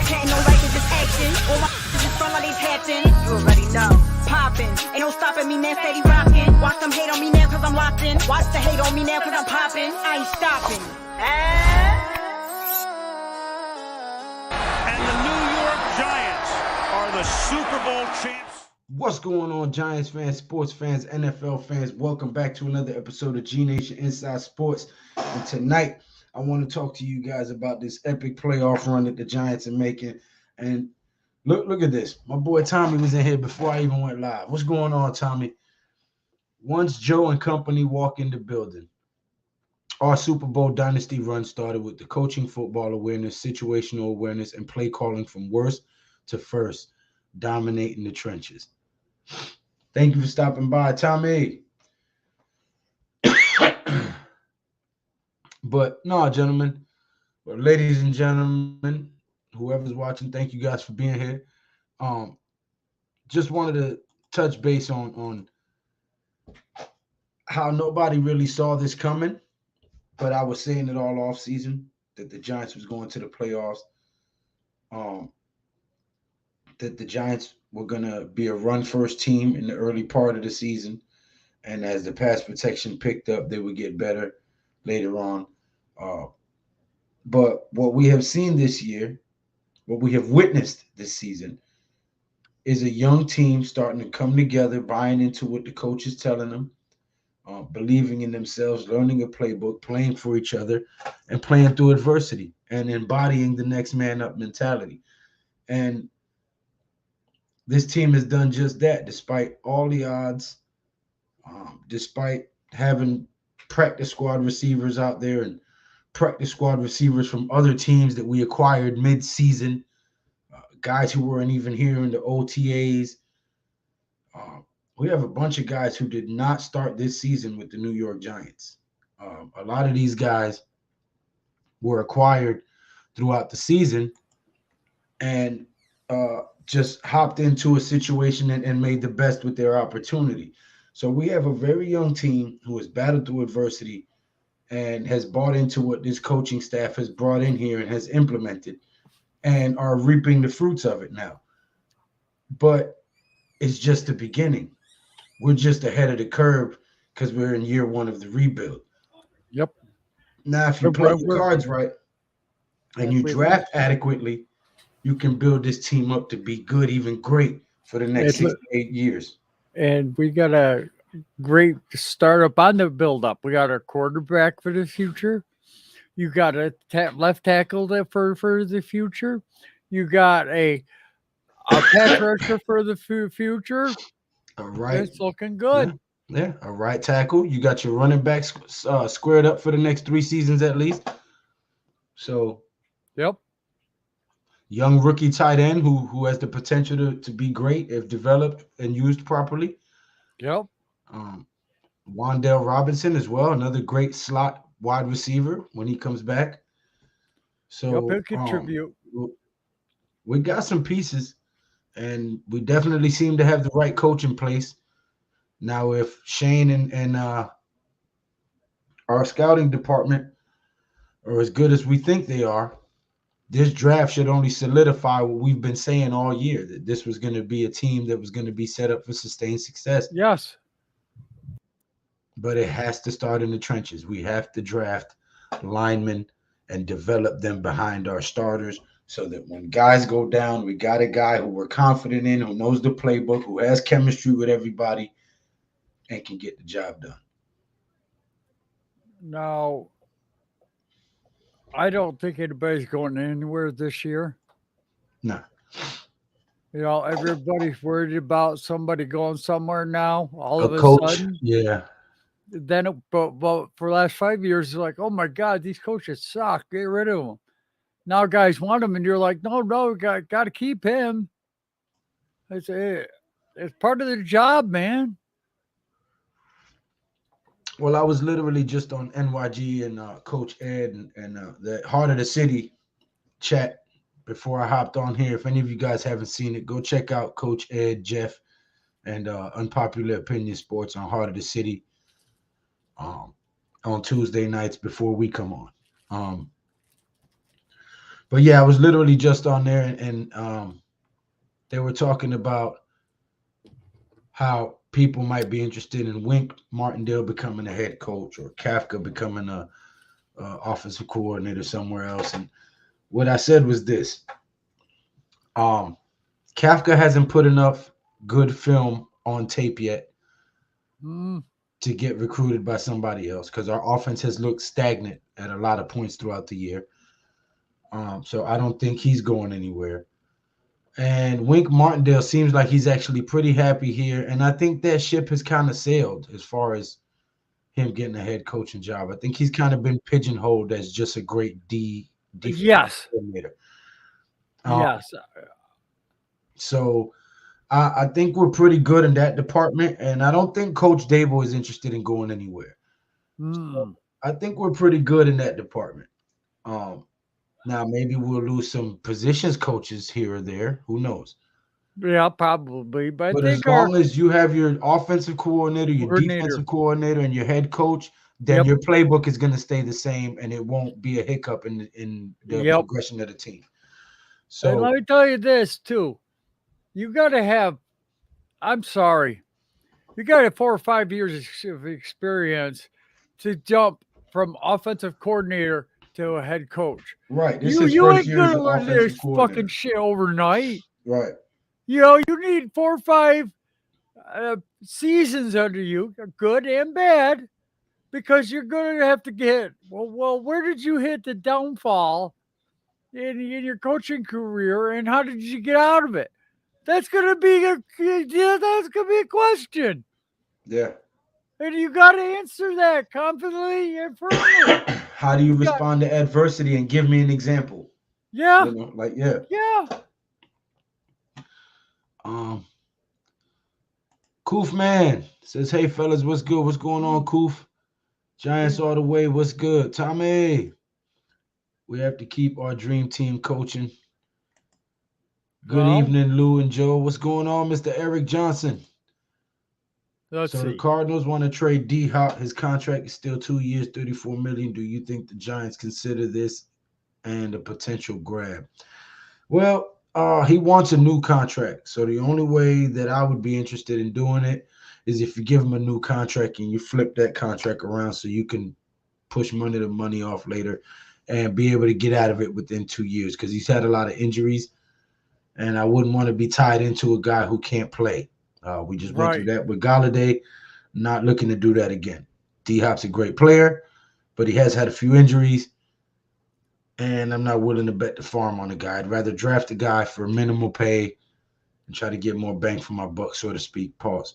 Can't no like it's just action. All my just front like it's hatching. You already know. Poppin'. Ain't no stopping me now, steady rockin'. Watch them hate on me now cause I'm locked in. Watch the hate on me now cause I'm poppin'. I ain't stopping. And the New York Giants are the Super Bowl champs. What's going on, Giants fans, sports fans, NFL fans? Welcome back to another episode of GNATION Inside Sports. And tonight, I want to talk to you guys about this epic playoff run that the Giants are making. And look at this. My boy Tommy was in here before I even went live. What's going on, Tommy? Once Joe and company walk in the building, our Super Bowl dynasty run started with the coaching, football awareness, situational awareness, and play calling from worst to first, dominating the trenches. Thank you for stopping by, Tommy. But no, gentlemen, well, ladies and gentlemen, whoever's watching, thank you guys for being here. Just wanted to touch base on how nobody really saw this coming, but I was saying it all off season that the Giants was going to the playoffs. That the Giants were going to be a run-first team in the early part of the season. And as the pass protection picked up, they would get better later on. But what we have seen this year, what we have witnessed this season, is a young team starting to come together, buying into what the coach is telling them, believing in themselves, learning a playbook, playing for each other, and playing through adversity and embodying the next man up mentality. And this team has done just that, despite all the odds, despite having practice squad receivers out there and practice squad receivers from other teams that we acquired mid-season, guys who weren't even here in the OTAs. We have a bunch of guys who did not start this season with the New York Giants. A lot of these guys were acquired throughout the season and just hopped into a situation and made the best with their opportunity. So we have a very young team who has battled through adversity and has bought into what this coaching staff has brought in here and has implemented and are reaping the fruits of it now. But it's just the beginning. We're just ahead of the curve because we're in year one of the rebuild. Yep. Now, if you play your cards right and you draft adequately, you can build this team up to be good, even great, for the next 6 to 8 years. And we got a great startup on the build-up. We got our quarterback for the future. You got a left tackle for the future. You got a pass rusher for the future. All right. It's looking good. Yeah, a right tackle. You got your running backs squared up for the next 3 seasons at least. So, yep. Young rookie tight end who has the potential to be great if developed and used properly. Yep. Wan'Dale Robinson as well, another great slot wide receiver when he comes back. So he'll contribute. We got some pieces, and we definitely seem to have the right coach in place. Now, if Shane and our scouting department are as good as we think they are, this draft should only solidify what we've been saying all year, that this was going to be a team that was going to be set up for sustained success. Yes. But it has to start in the trenches. We have to draft linemen and develop them behind our starters so that when guys go down, we got a guy who we're confident in, who knows the playbook, who has chemistry with everybody, and can get the job done. Now, I don't think anybody's going anywhere this year. No. You know, everybody's worried about somebody going somewhere now. All of a sudden. Yeah. Then, but for the last 5 years, it's like, oh my God, these coaches suck. Get rid of them. Now guys want them, and you're like, no, got to keep him. I say, it's part of the job, man. Well, I was literally just on NYG and Coach Ed and the Heart of the City chat before I hopped on here. If any of you guys haven't seen it, go check out Coach Ed, Jeff, and Unpopular Opinion Sports on Heart of the City on Tuesday nights before we come on. But yeah, I was literally just on there, and they were talking about how people might be interested in Wink Martindale becoming a head coach or Kafka becoming a offensive coordinator somewhere else. And what I said was this: um, Kafka hasn't put enough good film on tape yet Mm, to get recruited by somebody else because our offense has looked stagnant at a lot of points throughout the year. So I don't think he's going anywhere. And Wink Martindale seems like he's actually pretty happy here. And I think that ship has kind of sailed as far as him getting a head coaching job. I think he's kind of been pigeonholed as just a great defensive yes, coordinator. Um, yes. so I think we're pretty good in that department. And I don't think Coach Dable is interested in going anywhere. So Mm. I think we're pretty good in that department. Um, Now maybe we'll lose some positions coaches here or there. Who knows? Yeah, probably. But I But as think our long as you have your offensive coordinator, your coordinator. defensive coordinator, and your head coach, then Yep. your playbook is going to stay the same, and it won't be a hiccup in the Yep. progression of the team. And So let me tell you this too. You got to have. I'm sorry. You got to have 4 or 5 years of experience to jump from offensive coordinator to a head coach. right, this You is you first ain't year as gonna an learn offensive this fucking coordinator. shit overnight. Right. You need 4 or 5 seasons under you, good and bad, because you're gonna have to get. Well, where did you hit the downfall in your coaching career, and how did you get out of it? That's gonna be that's gonna be a question, Yeah. and you got to answer that confidently and firmly. How do you You got, respond to adversity and give me an example? yeah, Yeah. yeah. Um, Koof man says, "Hey fellas, what's good? What's going on, Koof? Giants all the way. What's good, Tommy? We have to keep our dream team coaching. Good Well, evening, Lou and Joe. What's going on, Mr. Eric Johnson? let's So the see. Cardinals want to trade D Hop. His contract is still 2 years, 34 million. Do you think the Giants consider this and a potential grab? Well, he wants a new contract. So the only way that I would be interested in doing it is if you give him a new contract and you flip that contract around so you can push money off later and be able to get out of it within 2 years because he's had a lot of injuries. And I wouldn't want to be tied into a guy who can't play. We just went through Right, that with Galladay. Not looking to do that again. D Hop's a great player, but he has had a few injuries, and I'm not willing to bet the farm on a guy. I'd rather draft a guy for minimal pay and try to get more bang for my buck, so to speak. Pause.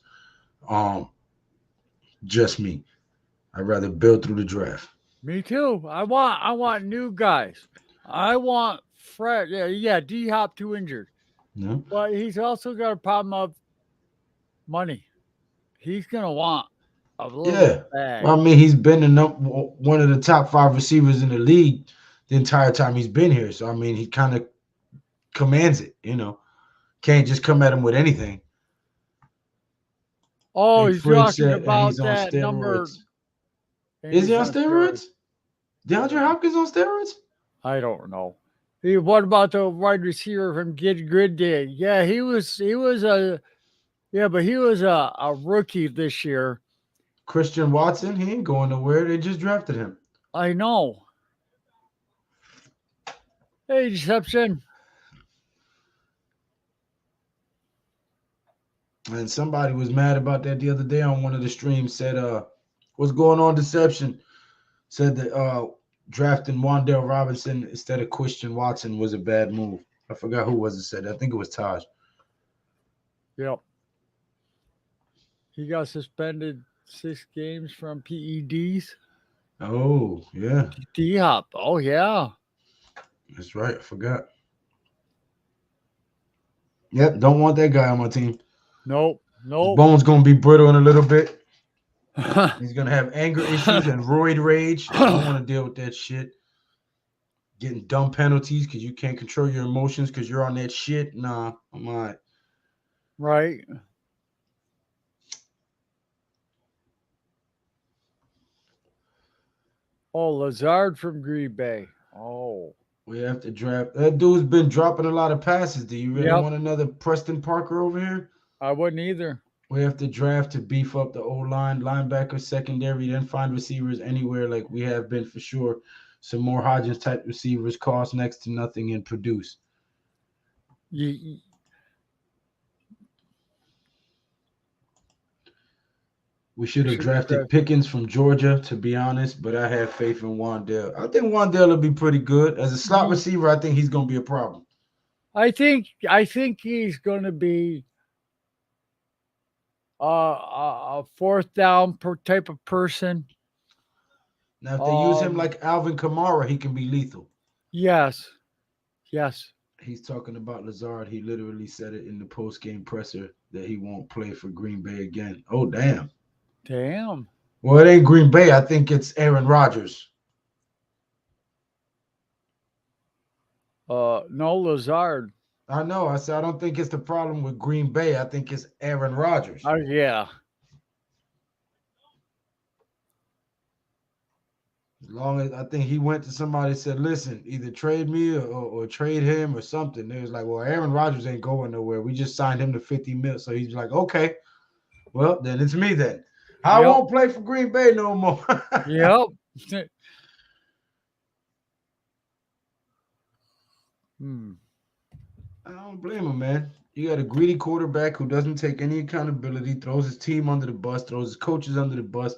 Um, just me. I'd rather build through the draft. me too. I want new guys. I want fresh. Yeah. D Hop too injured, No? but he's also got a problem of money. He's gonna want a little Yeah. bag. Well, I mean, he's been one of the top 5 receivers in the league the entire time he's been here. So, I mean, he kind of commands it. Can't just come at him with anything. Oh, Big he's Fridge talking said, and he's about on that number. steroids. And Is he he's on on steroids. steroids? DeAndre Hopkins on steroids? I don't know. What about the wide receiver from Get Good Day? Yeah, he was a but he was a rookie this year. Christian Watson, he ain't going nowhere. They just drafted him. I know. Hey, Deception. And somebody was mad about that the other day on one of the streams. Said, what's going on, Deception? Said that drafting Wandale Robinson instead of Christian Watson was a bad move. I forgot who was it said. I think it was Taj. Yep. He got suspended 6 games from PEDs. Oh, yeah. D Hop. Oh yeah. That's right. I forgot. Yep, don't want that guy on my team. Nope. His Nope. bone's gonna be brittle in a little bit. He's gonna have anger issues and roid rage. I don't want to deal with that shit. Getting dumb penalties because you can't control your emotions because you're on that shit. Nah, I'm all right. Right. Oh, Lazard from Green Bay. Oh. We have to draft. That dude's been dropping a lot of passes. Do you really Yep. want another Preston Parker over here? I wouldn't either. We have to draft to beef up the O-line, linebacker, secondary, then find receivers anywhere like we have been for sure. Some more Hodgins type receivers cost next to nothing and produce. You, We should have drafted Pickens from Georgia, to be honest, but I have faith in Wandale. I think Wandale will be pretty good. As a slot receiver, I think he's going to be a problem. I think he's going to be a fourth down type of person. Now, if they use him like Alvin Kamara, he can be lethal. Yes. He's talking about Lazard. He literally said it in the post-game presser that he won't play for Green Bay again. Oh, damn. Well, it ain't Green Bay. I think it's Aaron Rodgers. No, Lazard. I know. I said I don't think it's the problem with Green Bay. I think it's Aaron Rodgers. Yeah. As long as I think he went to somebody and said, listen, either trade me or trade him or something. They was like, well, Aaron Rodgers ain't going nowhere. We just signed him to 50 mil. So he's like, okay, well, then it's me then. I won't play for Green Bay no more. Yep. I don't blame him, man. You got a greedy quarterback who doesn't take any accountability, throws his team under the bus, throws his coaches under the bus,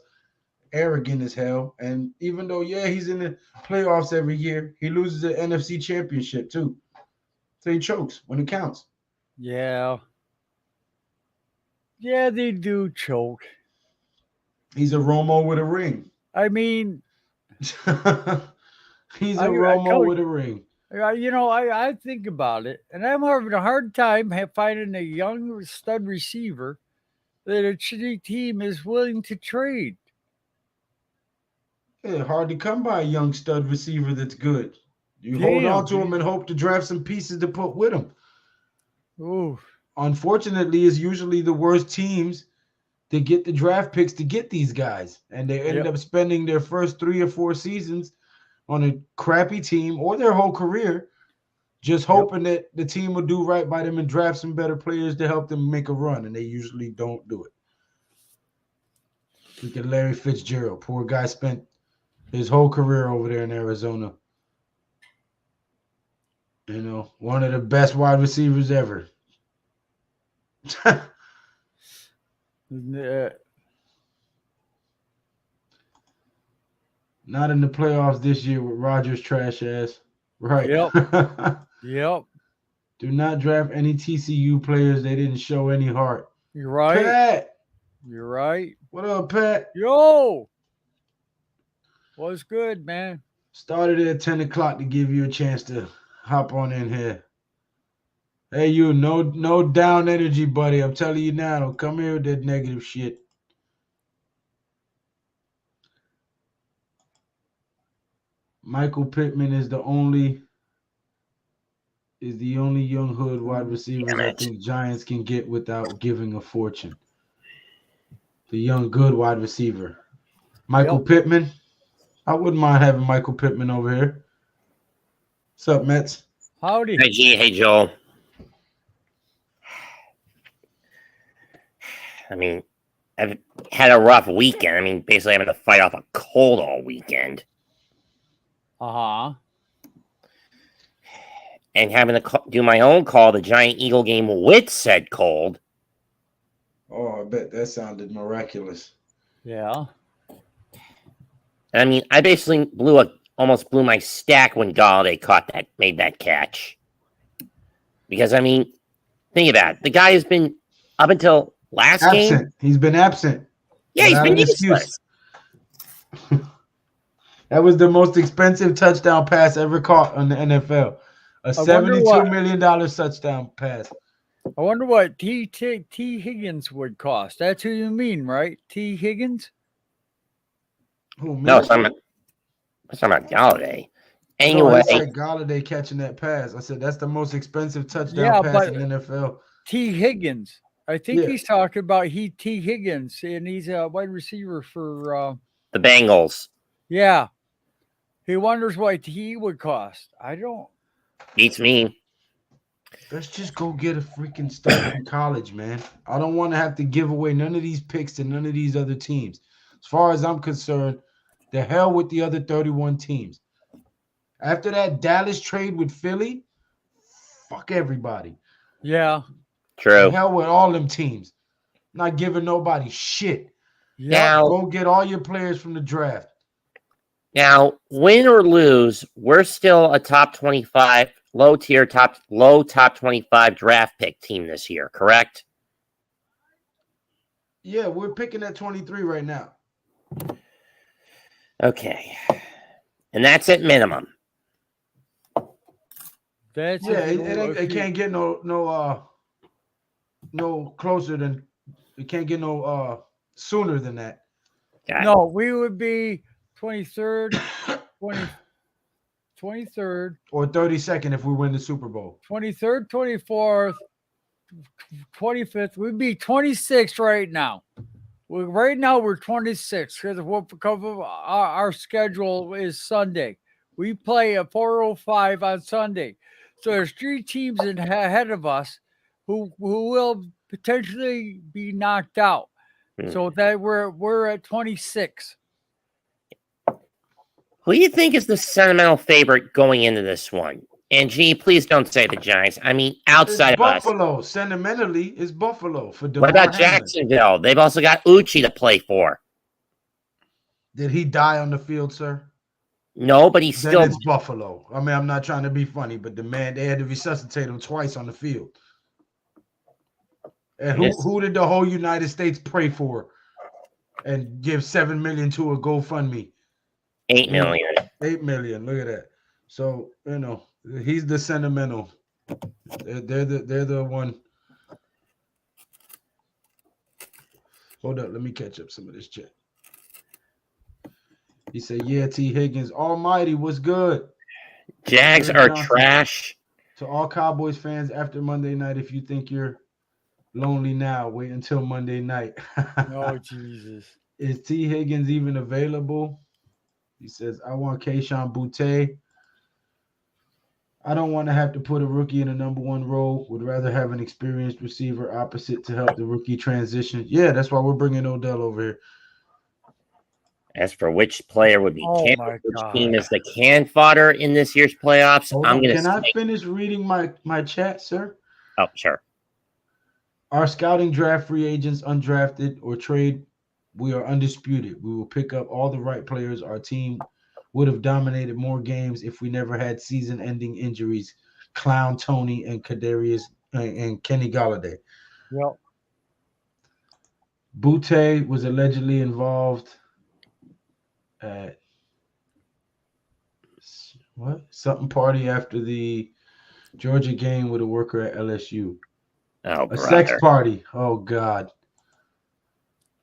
arrogant as hell. And even though, he's in the playoffs every year, he loses the NFC championship too. So he chokes when it counts. Yeah. Yeah, they do choke. He's a Romo with a ring. I mean, he's a Romo with a ring. I think about it, and I'm having a hard time finding a young stud receiver that a shitty team is willing to trade. Yeah, hard to come by a young stud receiver that's good. You hold on to him and hope to draft some pieces to put with him. Ooh. Unfortunately, it's usually the worst teams that get the draft picks to get these guys. And they ended up spending their first 3 or 4 seasons on a crappy team or their whole career, just hoping that the team will do right by them and draft some better players to help them make a run. And they usually don't do it. Look at Larry Fitzgerald. Poor guy spent his whole career over there in Arizona. One of the best wide receivers ever. Not in the playoffs this year with Rodgers' trash ass. Right. Yep. Do not draft any TCU players. They didn't show any heart. You're right. Pat. You're right. What up, Pat? Yo. What's good, man? Started at 10 o'clock to give you a chance to hop on in here. Hey, you, no down energy, buddy. I'm telling you now, don't come here with that negative shit. Michael Pittman is the only young hood wide receivers I think Giants can get without giving a fortune. The young good wide receiver. Michael Pittman. I wouldn't mind having Michael Pittman over here. What's up, Mets? Howdy. Hey, G. Hey, Joel. I mean, I've had a rough weekend. I mean, basically having to fight off a cold all weekend. Uh-huh. And having to do my own call, the Giant Eagle game with said cold. Oh, I bet that sounded miraculous. Yeah. I mean, I basically almost blew my stack when Galladay made that catch. Because, I mean, think about it. The guy has been, up until last game. He's been absent. Yeah, he's been useless. That was the most expensive touchdown pass ever caught in the NFL. A $72 million touchdown pass. I wonder what T. Higgins would cost. That's who you mean, right? T. Higgins? No, it's not Galladay. Anyway, I said Galladay catching that pass. I said that's the most expensive touchdown pass in the NFL. T. Higgins. I think he's talking about T. Higgins, and he's a wide receiver for the Bengals. Yeah. He wonders what he would cost. I don't. Beats me. Let's just go get a freaking start in college, man. I don't want to have to give away none of these picks to none of these other teams. As far as I'm concerned, the hell with the other 31 teams. After that Dallas trade with Philly, fuck everybody. Yeah. The True. hell with all them teams. Not giving nobody shit. Yeah. Now, Go get all your players from the draft. Now, win or lose, we're still a top 25, low top 25 draft pick team this year, correct? Yeah, we're picking at 23 right now. Okay. And that's at minimum. That's Yeah, if it can't get no closer than it can't get no sooner than that. Got it. No, we would be 23rd, 23rd, Or 32nd if we win the Super Bowl. 23rd, 24th, 25th. We'd be 26 right now. Right now we're 26 because our schedule is Sunday. We play at 4:05 on Sunday, so there's 3 teams ahead of us who will potentially be knocked out. So that we're at 26. Who do you think is the sentimental favorite going into this one? And G, please don't say the Giants. I mean, outside of us. Buffalo. Sentimentally, it's Buffalo for DeMar What about Hamlin. Jacksonville? They've also got Uchi to play for. Did he die on the field, sir? No, but he's Then still. it's Buffalo. I mean, I'm not trying to be funny, but the man, they had to resuscitate him twice on the field. And who did the whole United States pray for and give $7 million to a GoFundMe? 8 million. 8 million. Look at that. So, he's the sentimental. They're the one. Hold up, let me catch up some of this chat. He said, "Yeah, T. Higgins, Almighty, what's good?" Jags Eric are Johnson. trash. To all Cowboys fans, after Monday night, if you think you're lonely now, wait until Monday night. Oh, Jesus. Is T. Higgins even available? He says, "I want Keyshawn Boutte. I don't want to have to put a rookie in a number 1 role. Would rather have an experienced receiver opposite to help the rookie transition." Yeah, that's why we're bringing Odell over here. As for which player would be Oh my which God. team is the can fodder in this year's playoffs, Hold I'm on. going Can to I finish reading my chat, sir? Oh, sure. Our scouting draft free agents, undrafted or trade, we are undisputed. We will pick up all the right players. Our team would have dominated more games if we never had season-ending injuries. Clown Tony and Kadarius and Kenny Golladay. Yep. Boutte was allegedly involved at something party after the Georgia game with a worker at LSU. Oh, A brother. sex party. Oh God.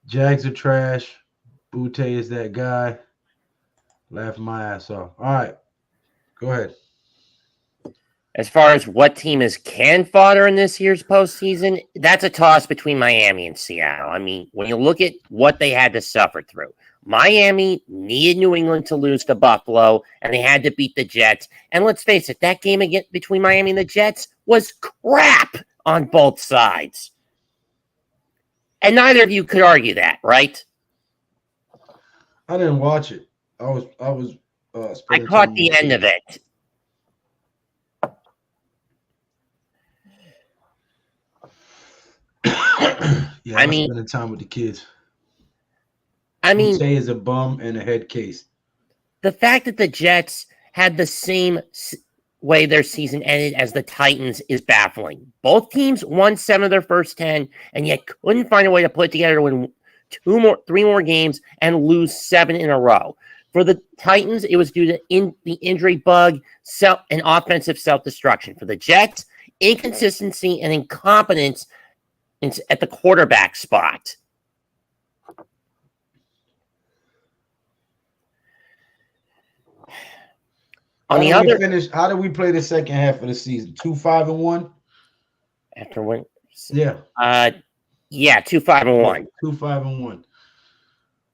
Jags are trash. Boutte is that guy. Laughing my ass off. All right. Go ahead. As far as what team is can fodder in this year's postseason, that's a toss between Miami and Seattle. I mean, when you look at what they had to suffer through, Miami needed New England to lose to Buffalo, and they had to beat the Jets. And let's face it, that game again between Miami and the Jets was crap on both sides. And neither of you could argue that, right? I didn't watch it. I was I caught the end of it. Yeah, I I'm mean- spending time with the kids. I mean, Boutte is a bum and a head case. the fact that the Jets had the same way their season ended as the Titans is baffling. Both teams won 7 of their first 10 and yet couldn't find a way to put it together to win 3 more games and lose 7 in a row. For the Titans, it was due to the injury bug, and offensive self-destruction. For the Jets, inconsistency and incompetence at the quarterback spot. On the other, How did we play the second half of the season? 2-5-1. after when, Yeah, 2-5-1. 2-5-1.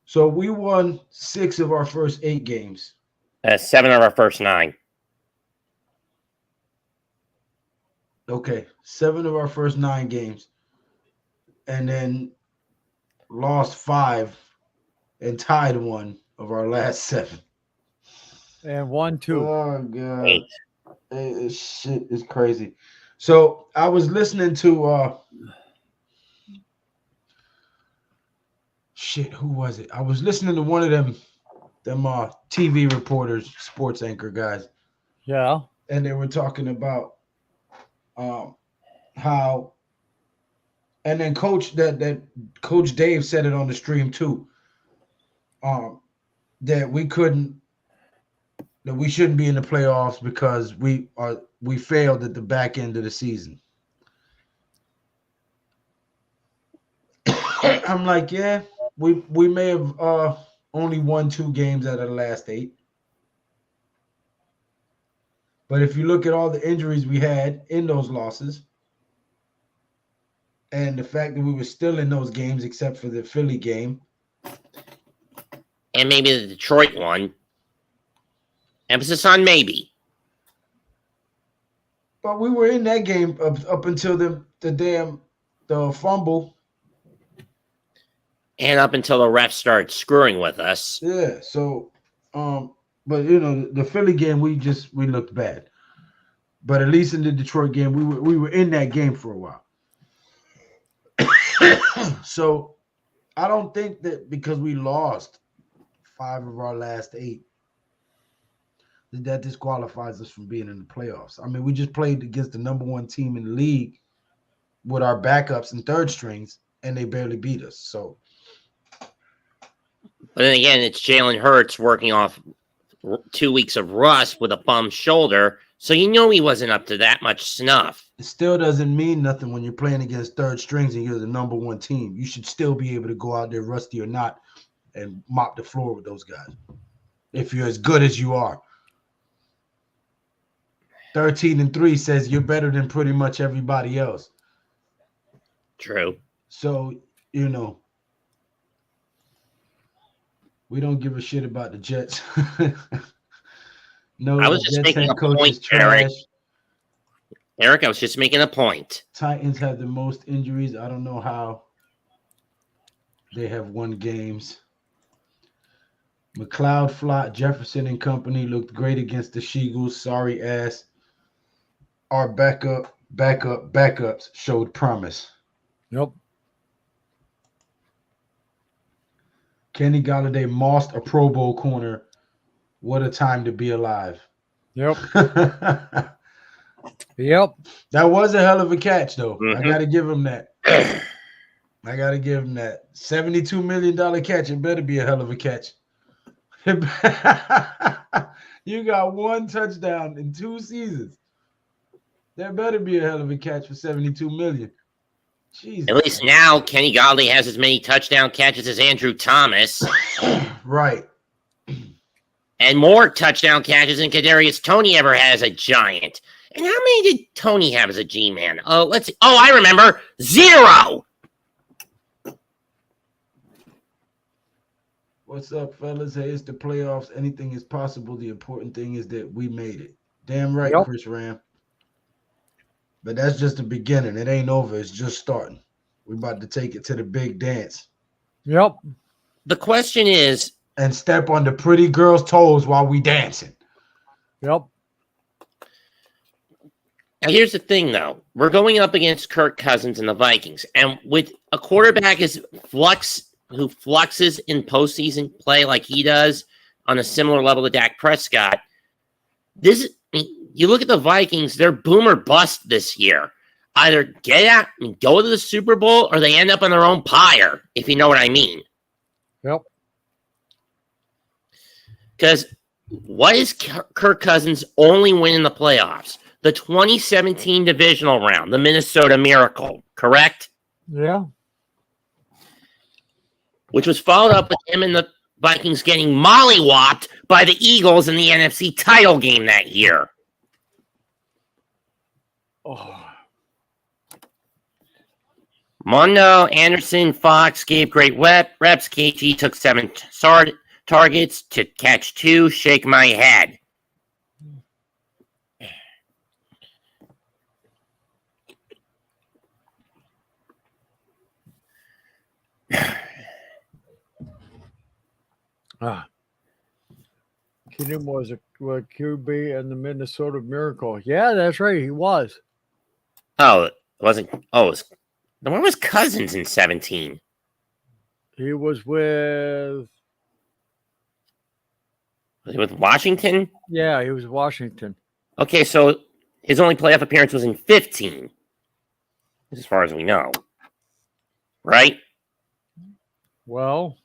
So we won 6 of our first 8 games, 7 of our first 9. Okay, 7 of our first 9 games, and then lost 5 and tied 1 of our last 7. And 1-2. Oh god, 8. This shit is crazy. So I was listening to who was it? I was listening to one of them TV reporters, sports anchor guys, Yeah. and they were talking about how, and then Coach Dave said it on the stream too, that we shouldn't be in the playoffs because we failed at the back end of the season. I'm like, yeah, we may have only won 2 games out of the last 8. But if you look at all the injuries we had in those losses and the fact that we were still in those games except for the Philly game. And maybe the Detroit one. Emphasis on maybe. But we were in that game up until the fumble. And up until the refs started screwing with us. Yeah, so but you know, the Philly game we looked bad. But at least in the Detroit game, we were in that game for a while. So I don't think that because we lost 5 of our last 8 that disqualifies us from being in the playoffs. I mean, we just played against the number 1 team in the league with our backups and third strings, and they barely beat us. So, but then again, it's Jalen Hurts working off 2 weeks of rust with a bum shoulder, so you know he wasn't up to that much snuff. It still doesn't mean nothing when you're playing against third strings and you're the number 1 team. You should still be able to go out there, rusty or not, and mop the floor with those guys if you're as good as you are. 13-3 says you're better than pretty much everybody else. True. So, you know, we don't give a shit about the Jets. No, I was just Jets making head a coach point, is trash. Eric, I was just making a point. Titans have the most injuries. I don't know how they have won games. McLeod, Flott, Jefferson and company looked great against the Sheagles. Sorry ass. Our backups showed promise. Yep. Kenny Golladay mossed a Pro Bowl corner. What a time to be alive. Yep. Yep. That was a hell of a catch, though. Mm-hmm. I got to give him that. I got to give him that. $72 million catch. It better be a hell of a catch. You got 1 touchdown in 2 seasons. There better be a hell of a catch for $72 million. Jesus. At least now Kenny Golladay has as many touchdown catches as Andrew Thomas. Right. And more touchdown catches than Kadarius Toney ever has a Giant. And how many did Toney have as a G-Man? Oh, let's see. Oh, I remember. 0. What's up, fellas? Hey, it's the playoffs. Anything is possible. The important thing is that we made it. Damn right, Yep. Chris Ram. But that's just the beginning. It ain't over. It's just starting. We're about to take it to the big dance. Yep. The question is, and step on the pretty girl's toes while we dancing. Yep. now here's the thing, though. We're going up against Kirk Cousins and the Vikings. And with a quarterback who fluxes in postseason play like he does on a similar level to Dak Prescott, you look at the Vikings, they're boom or bust this year. Either get out and go to the Super Bowl or they end up on their own pyre, if you know what I mean. Yep. Because what is Kirk Cousins' only win in the playoffs? The 2017 divisional round, the Minnesota Miracle, correct? Yeah. Which was followed up with him and the Vikings getting mollywopped by the Eagles in the NFC title game that year. Oh. Mondo, Anderson, Fox gave great reps. KG took 7 targets to catch 2. Shake my head. Keenum was a QB in the Minnesota Miracle. Yeah, that's right. He was. Oh, it wasn't. Oh, where was Cousins in 17? He was with. Was he with Washington? Yeah, he was Washington. Okay, so his only playoff appearance was in 15, as far as we know. Right? Well,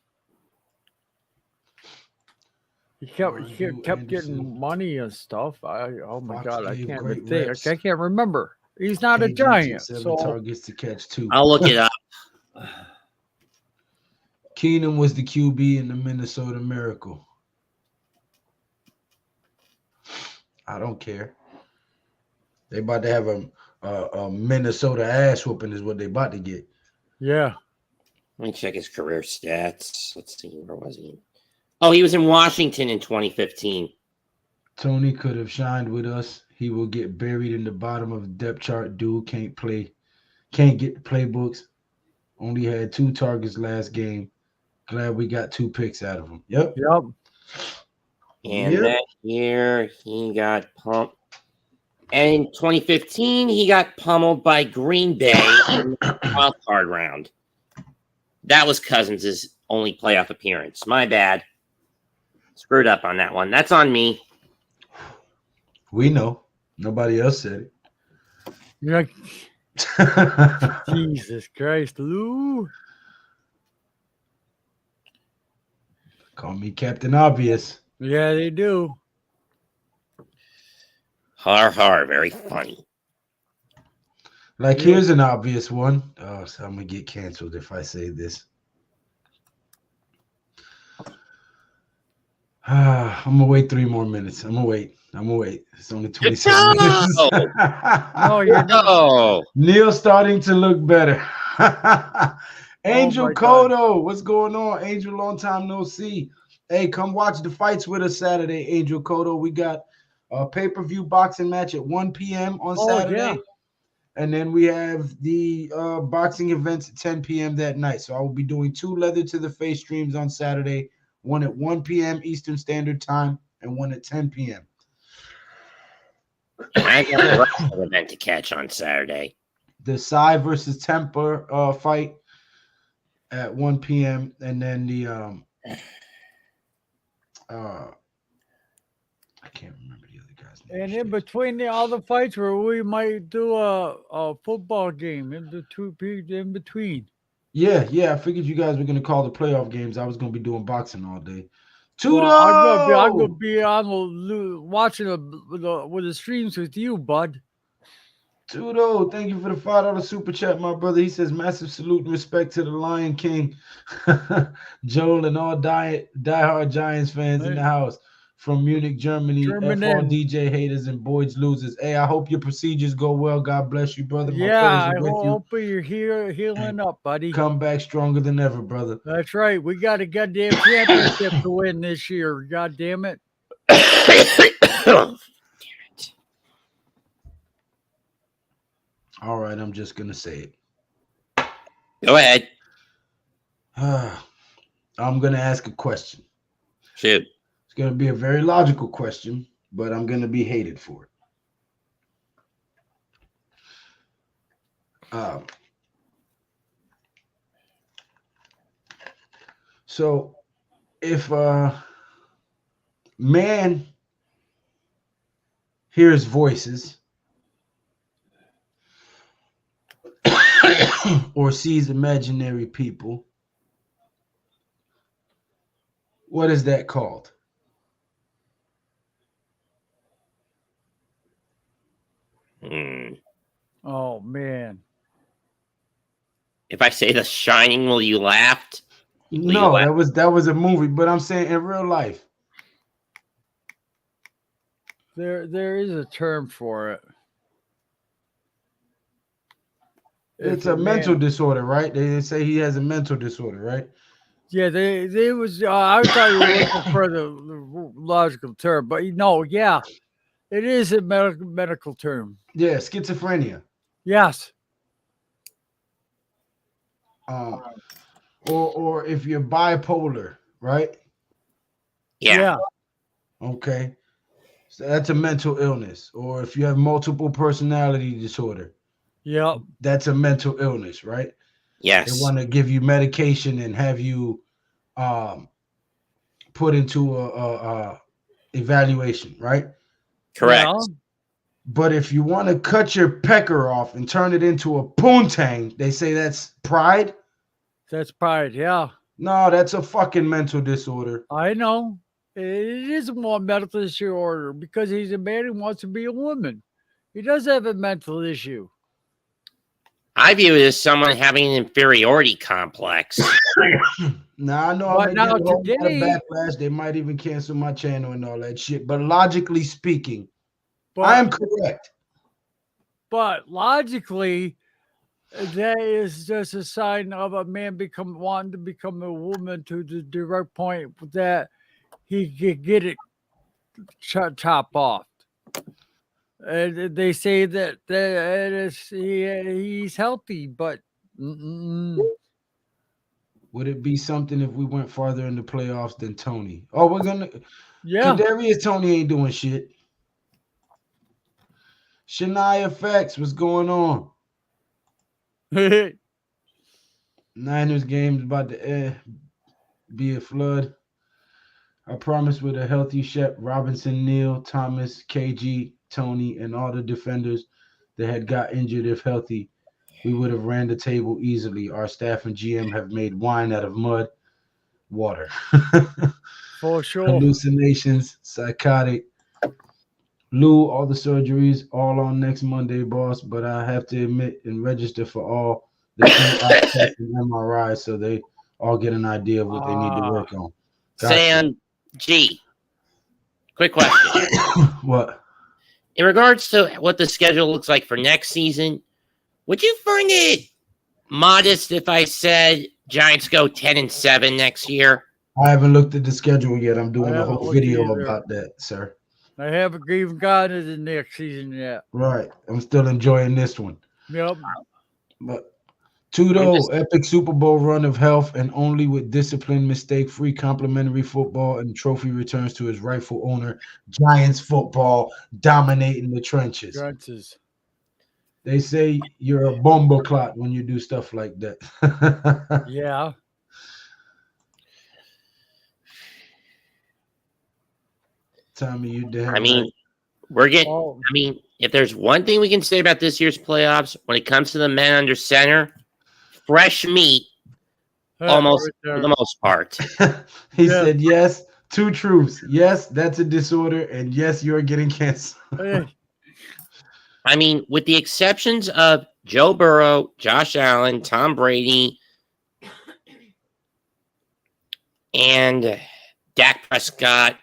he kept Anderson. getting money and stuff. Oh my Fox God, I gave can't great even think. reps. I can't remember. He's not a KG Giant, 7 so targets to catch 2. I'll look it up. Keenum was the QB in the Minnesota Miracle. I don't care. They about to have a Minnesota ass whooping is what they about to get. yeah. Let me check his career stats. Let's see, where was he? Oh, he was in Washington in 2015. Tony could have shined with us. He will get buried in the bottom of the depth chart. Dude can't get the playbooks. Only had 2 targets last game. Glad we got 2 picks out of him. Yep. And Yep. that year, he got pumped. And in 2015, he got pummeled by Green Bay in the wild card round. That was Cousins' only playoff appearance. My bad. Screwed up on that one. That's on me. We know. Nobody else said Yeah. it. Jesus Christ, Lou. Call me Captain Obvious. Yeah, they do. Har har, very funny. Like, Yeah. here's an obvious one. Oh, so I'm gonna get canceled if I say this. I'm gonna wait 3 more minutes. I'm gonna wait. It's only 27 minutes. No, you're not. Oh, Neil's starting to look better. Angel my God. Cotto, what's going on? Angel, long time no see. Hey, come watch the fights with us Saturday, Angel Cotto. We got a pay-per-view boxing match at 1 p.m. on Saturday. Yeah. And then we have the boxing events at 10 p.m. that night. So I will be doing 2 Leather to the Face streams on Saturday, one at 1 p.m. Eastern Standard Time and one at 10 p.m. I got the rest of the event to catch on Saturday. The Psy versus Temper fight at 1 p.m. And then the I can't remember the other guy's name. And in between all the fights, where we might do a football game in between. Yeah. I figured you guys were gonna call the playoff games. I was gonna be doing boxing all day. Well, I'm gonna be on watching with the streams with you, bud. Tudo, thank you for the $5 super chat, my brother. He says, massive salute and respect to the Lion King, Joel, and all diehard Giants fans in the house from Munich, Germany. F all DJ haters and Boyd's losers. Hey, I hope your procedures go well. God bless you, brother. My Yeah, I prayers are with you. hope you're here healing up, buddy. Come back stronger than ever, brother. That's right. We got a goddamn championship to win this year. God damn it. All right, I'm just gonna say it. Go ahead. I'm gonna ask a question. Shoot. It's gonna be a very logical question, but I'm gonna be hated for it. So if man hears voices or sees imaginary people, what is that called? Oh man. If I say The Shining, will you laugh? No, that was a movie, but I'm saying in real life. There is a term for it. It's a mental disorder, right? They say he has a mental disorder, right? Yeah, they was. I thought you were looking for the logical term, but no, yeah, it is a medical term. Yeah, schizophrenia. Yes. Um, or if you're bipolar, right? Yeah. Yeah. Okay. So that's a mental illness. Or if you have multiple personality disorder, Yep. that's a mental illness, right? They Yes. want to give you medication and have you put into a evaluation, right? Correct. Yeah. But if you want to cut your pecker off and turn it into a poontang, they say that's pride. That's pride. Yeah. No, that's a fucking mental disorder. I know. It isn't one medical disorder because he's a man who wants to be a woman. He does have a mental issue. I view it as someone having an inferiority complex. Now I know But I may now get a whole lot of today- backlash. They might even cancel my channel and all that shit. But logically speaking, But I am correct. But logically, that is just a sign of a man wanting to become a woman to the direct point that he could get it chopped off. And they say that he's healthy, but mm-mm. Would it be something if we went farther in the playoffs than Tony? Oh, we're gonna Yeah. Kadarius Tony ain't doing shit. Shania Fax, what's going on? Niners game's about to be a flood. I promise with a healthy Shep, Robinson, Neal, Thomas, KG, Tony, and all the defenders that had got injured if healthy, we would have ran the table easily. Our staff and GM have made wine out of mud, water. For sure. Hallucinations, psychotic. Lou, all the surgeries, all on next Monday, boss. But I have to admit and register for all the tests and MRI so they all get an idea of what they need to work on. Gotcha. Sam G. Quick question. What? In regards to what the schedule looks like for next season, would you find it modest if I said Giants go 10-7 next year? I haven't looked at the schedule yet. I'm doing a haven't whole looked video either. about that, sir. I haven't even gotten to the next season yet. Right. I'm still enjoying this one. Yep. But Tudo, epic Super Bowl run of health and only with discipline, mistake-free complimentary football and trophy returns to his rightful owner. Giants football dominating the trenches. Trenches. They say you're a bomber clot when you do stuff like that. Yeah. Tommy, you damn I mean, right. we're getting. Oh, I mean, if there's one thing we can say about this year's playoffs, when it comes to the men under center, fresh meat, almost right for there. the most part. He Yeah. said yes, two truths. Yes, that's a disorder, and yes, you're getting cancer. Hey, I mean, with the exceptions of Joe Burrow, Josh Allen, Tom Brady, and Dak Prescott,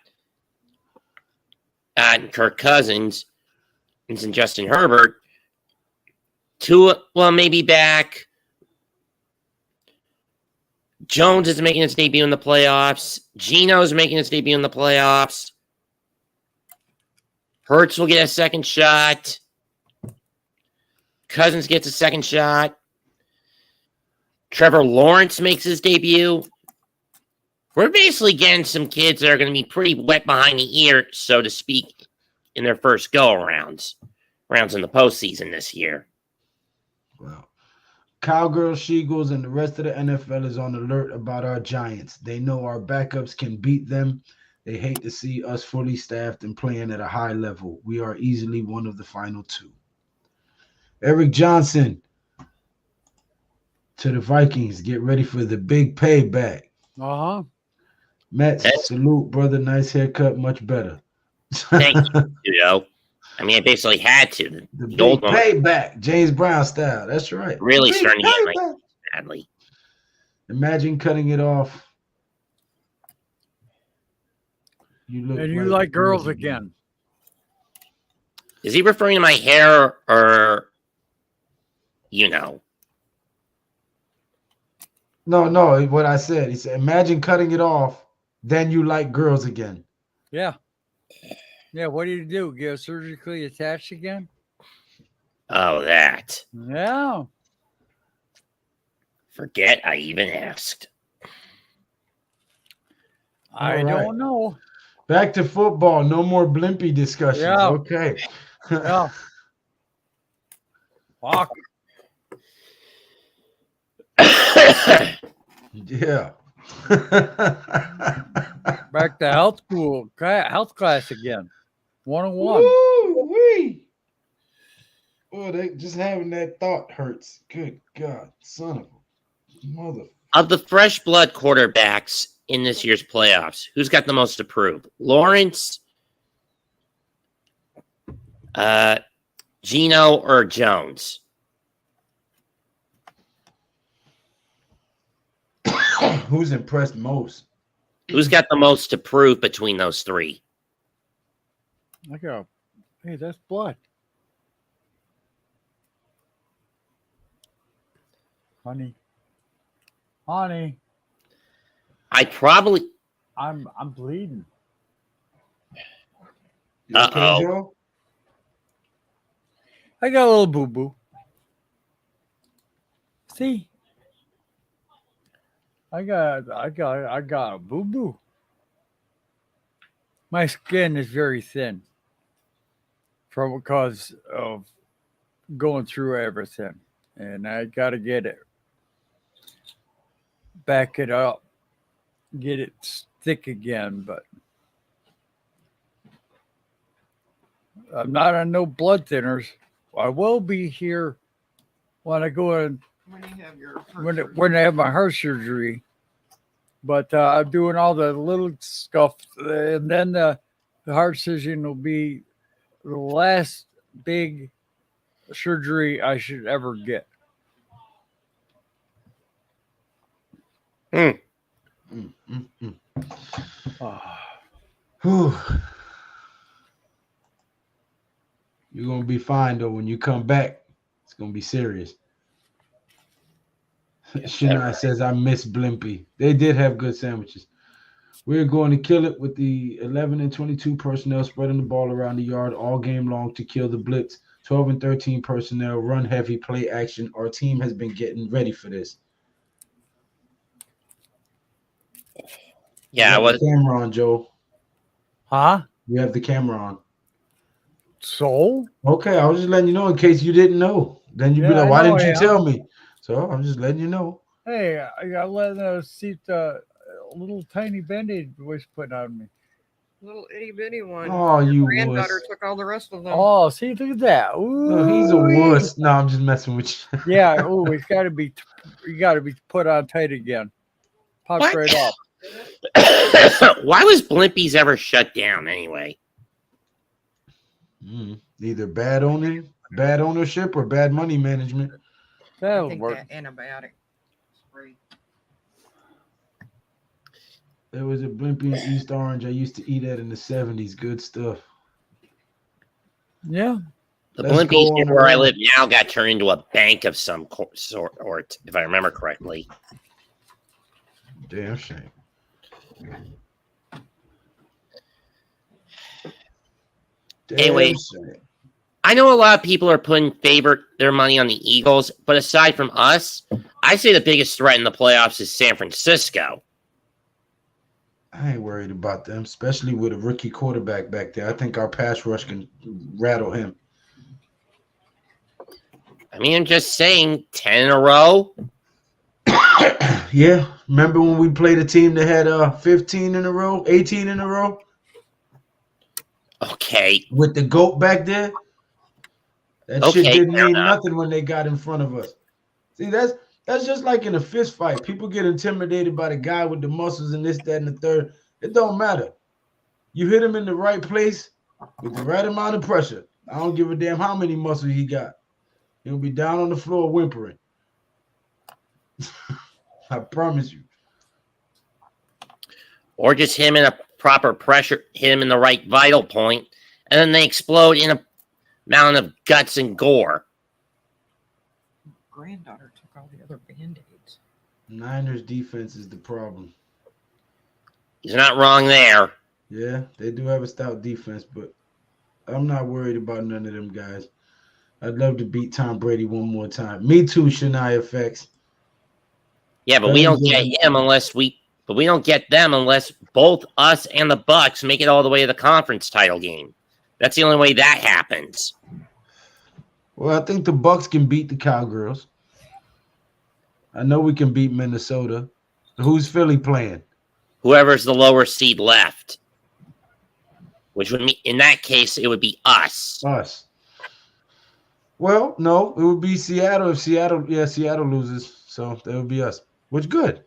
and Kirk Cousins, and Justin Herbert, maybe back. Jones is making his debut in the playoffs. Geno's making his debut in the playoffs. Hurts will get a second shot. Cousins gets a second shot. Trevor Lawrence makes his debut. We're basically getting some kids that are going to be pretty wet behind the ear, so to speak, in their first rounds in the postseason this year. Wow. Cowgirls, She-Eagles, and the rest of the NFL is on alert about our Giants. They know our backups can beat them. They hate to see us fully staffed and playing at a high level. We are easily one of the final two. Eric Johnson to the Vikings. Get ready for the big payback. uh-huh. Mets, salute, brother. Nice haircut. Much better. Thank you, Joe. I mean, I basically had to. The The old big one payback. James Brown style. That's right. really Big starting to get payback. badly. Imagine cutting it off. You look And you like girls again. Is he referring to my hair or, you know? No. What I said. He said, imagine cutting it off, then you like girls again. Yeah. Yeah. What do you do? Get surgically attached again? Oh, that. Yeah. Forget I even asked. I All right. don't know. Back to football. No more blimpy discussions. Yeah. Okay. Yeah. Fuck. Yeah. Back to health school, health class again. 101. Woo-wee. Oh, they just having that thought hurts. Good God, son of a mother. Of the fresh blood quarterbacks in this year's playoffs, who's got the most to prove? Lawrence, Gino, or Jones? Who's impressed most? Who's got the most to prove between those three? I go, hey, that's blood. Honey. I'm bleeding. You okay, Uh-oh. Joe? I got a little boo boo. See? I got a boo boo. My skin is very thin because of going through everything. And I gotta get it. Back it up. Get it thick again, but I'm not on no blood thinners. I will be here when I go in When you have your when I have my heart surgery. But I'm doing all the little stuff, and then the heart surgeon will be the last big surgery I should ever get. Whew. You're gonna be fine though when you come back. It's gonna be serious. Shania says, I miss Blimpy. They did have good sandwiches. We're going to kill it with the 11 and 22 personnel spreading the ball around the yard all game long to kill the blitz. 12 and 13 personnel, run heavy, play action. Our team has been getting ready for this. Yeah, you have the camera on, Joe. Huh? You have the camera on. So? Okay, I was just letting you know in case you didn't know. Then you'd be Yeah, like, I why know didn't you I tell me? So I'm just letting you know. Hey, I got let see the little tiny band-aid was put on me. little itty bitty one. Oh, Your you granddaughter wuss. took all the rest of them. Oh, see, look at that. Ooh, No, he's a wuss. No, I'm just messing with you. Yeah, oh, it's got to be, you got to be put on tight again. Pops What? right off. Why was Blimpies ever shut down anyway? Either bad ownership or bad money management. I That'll think work. that antibiotic spray. There was a Blimpie in East Orange I used to eat at in the 70s. Good stuff. Yeah. The Let's Blimpies go on where I around. live now got turned into a bank of some sort, if I remember correctly. Damn shame. Anyway, shame. I know a lot of people are putting their money on the Eagles, but aside from us, I say the biggest threat in the playoffs is San Francisco. I ain't worried about them, especially with a rookie quarterback back there. I think our pass rush can rattle him. I mean, I'm just saying, 10 in a row. Yeah, remember when we played a team that had 15 in a row, 18 in a row? Okay. With the GOAT back there? That shit Okay, didn't fair mean enough. nothing when they got in front of us. See, that's just like in a fist fight. People get intimidated by the guy with the muscles and this, that, and the third. It don't matter. You hit him in the right place with the right amount of pressure. I don't give a damn how many muscles he got. He'll be down on the floor whimpering. I promise you. Or just hit him in a proper pressure, hit him in the right vital point, and then they explode in a mountain of guts and gore. Granddaughter took all the other band-aids. Niners defense is the problem. He's not wrong there. Yeah, they do have a stout defense, but I'm not worried about none of them guys. I'd love to beat Tom Brady one more time. Me too, Shania Effects. Yeah, but we don't get him unless we. But we don't get them unless both us and the Bucks make it all the way to the conference title game. That's the only way that happens. Well, I think the Bucks can beat the Cowgirls. I know we can beat Minnesota. Who's Philly playing? Whoever's the lower seed left, which would mean in that case it would be us. Us. Well, no, it would be Seattle. If Seattle loses, so that would be us. Which good.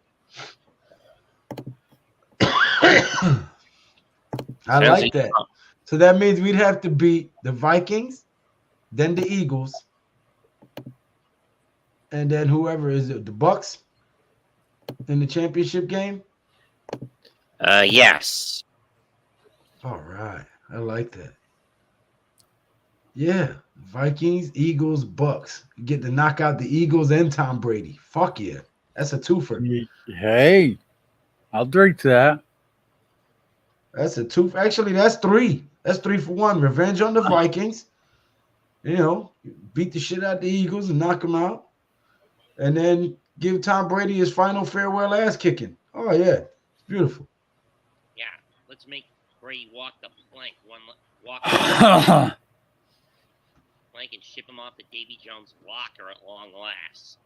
I like that. So that means we'd have to beat the Vikings, then the Eagles, and then whoever is it, the Bucks in the championship game. Yes. All right, I like that. Yeah, Vikings, Eagles, Bucks. You get to knock out the Eagles and Tom Brady. Fuck yeah, that's a twofer. Hey, I'll drink that. That's a two. Actually, that's three. That's 3 for 1. Revenge on the Vikings. You know, beat the shit out the Eagles and knock them out, and then give Tom Brady his final farewell ass kicking. Oh yeah, it's beautiful. Yeah, let's make Brady walk the plank. Walk the plank and ship him off to Davy Jones' locker at long last.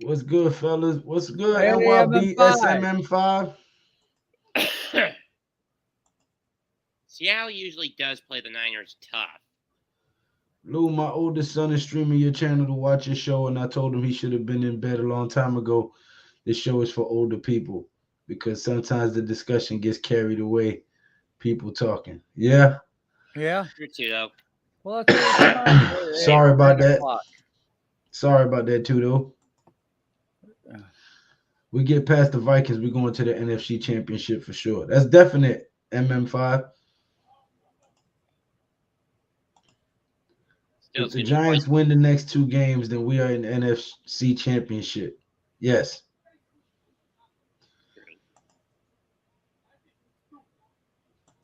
What's good, fellas? What's good? Hey, NYB MM5. SMM5. Seattle usually does play the Niners tough. Lou, my oldest son is streaming your channel to watch your show, and I told him he should have been in bed a long time ago. This show is for older people because sometimes the discussion gets carried away. People talking. Yeah. Yeah. True too, though. Well, that's Sorry about that. Sorry about that too, though. We get past the Vikings, we're going to the NFC Championship for sure. That's definite, MM5. If the Giants win the next 2 games, then we are in the NFC Championship. Yes.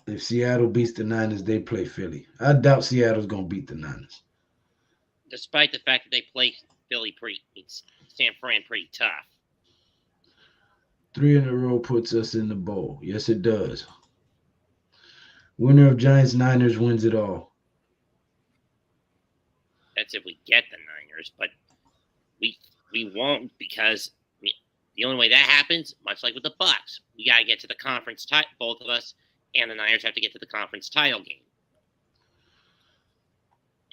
If Seattle beats the Niners, they play Philly. I doubt Seattle's going to beat the Niners. Despite the fact that they play Philly San Fran pretty tough. 3 in a row puts us in the bowl. Yes, it does. Winner of Giants-Niners wins it all. That's if we get the Niners, but we won't because the only way that happens, much like with the Bucks, we got to get to the conference title. Both of us and the Niners have to get to the conference title game.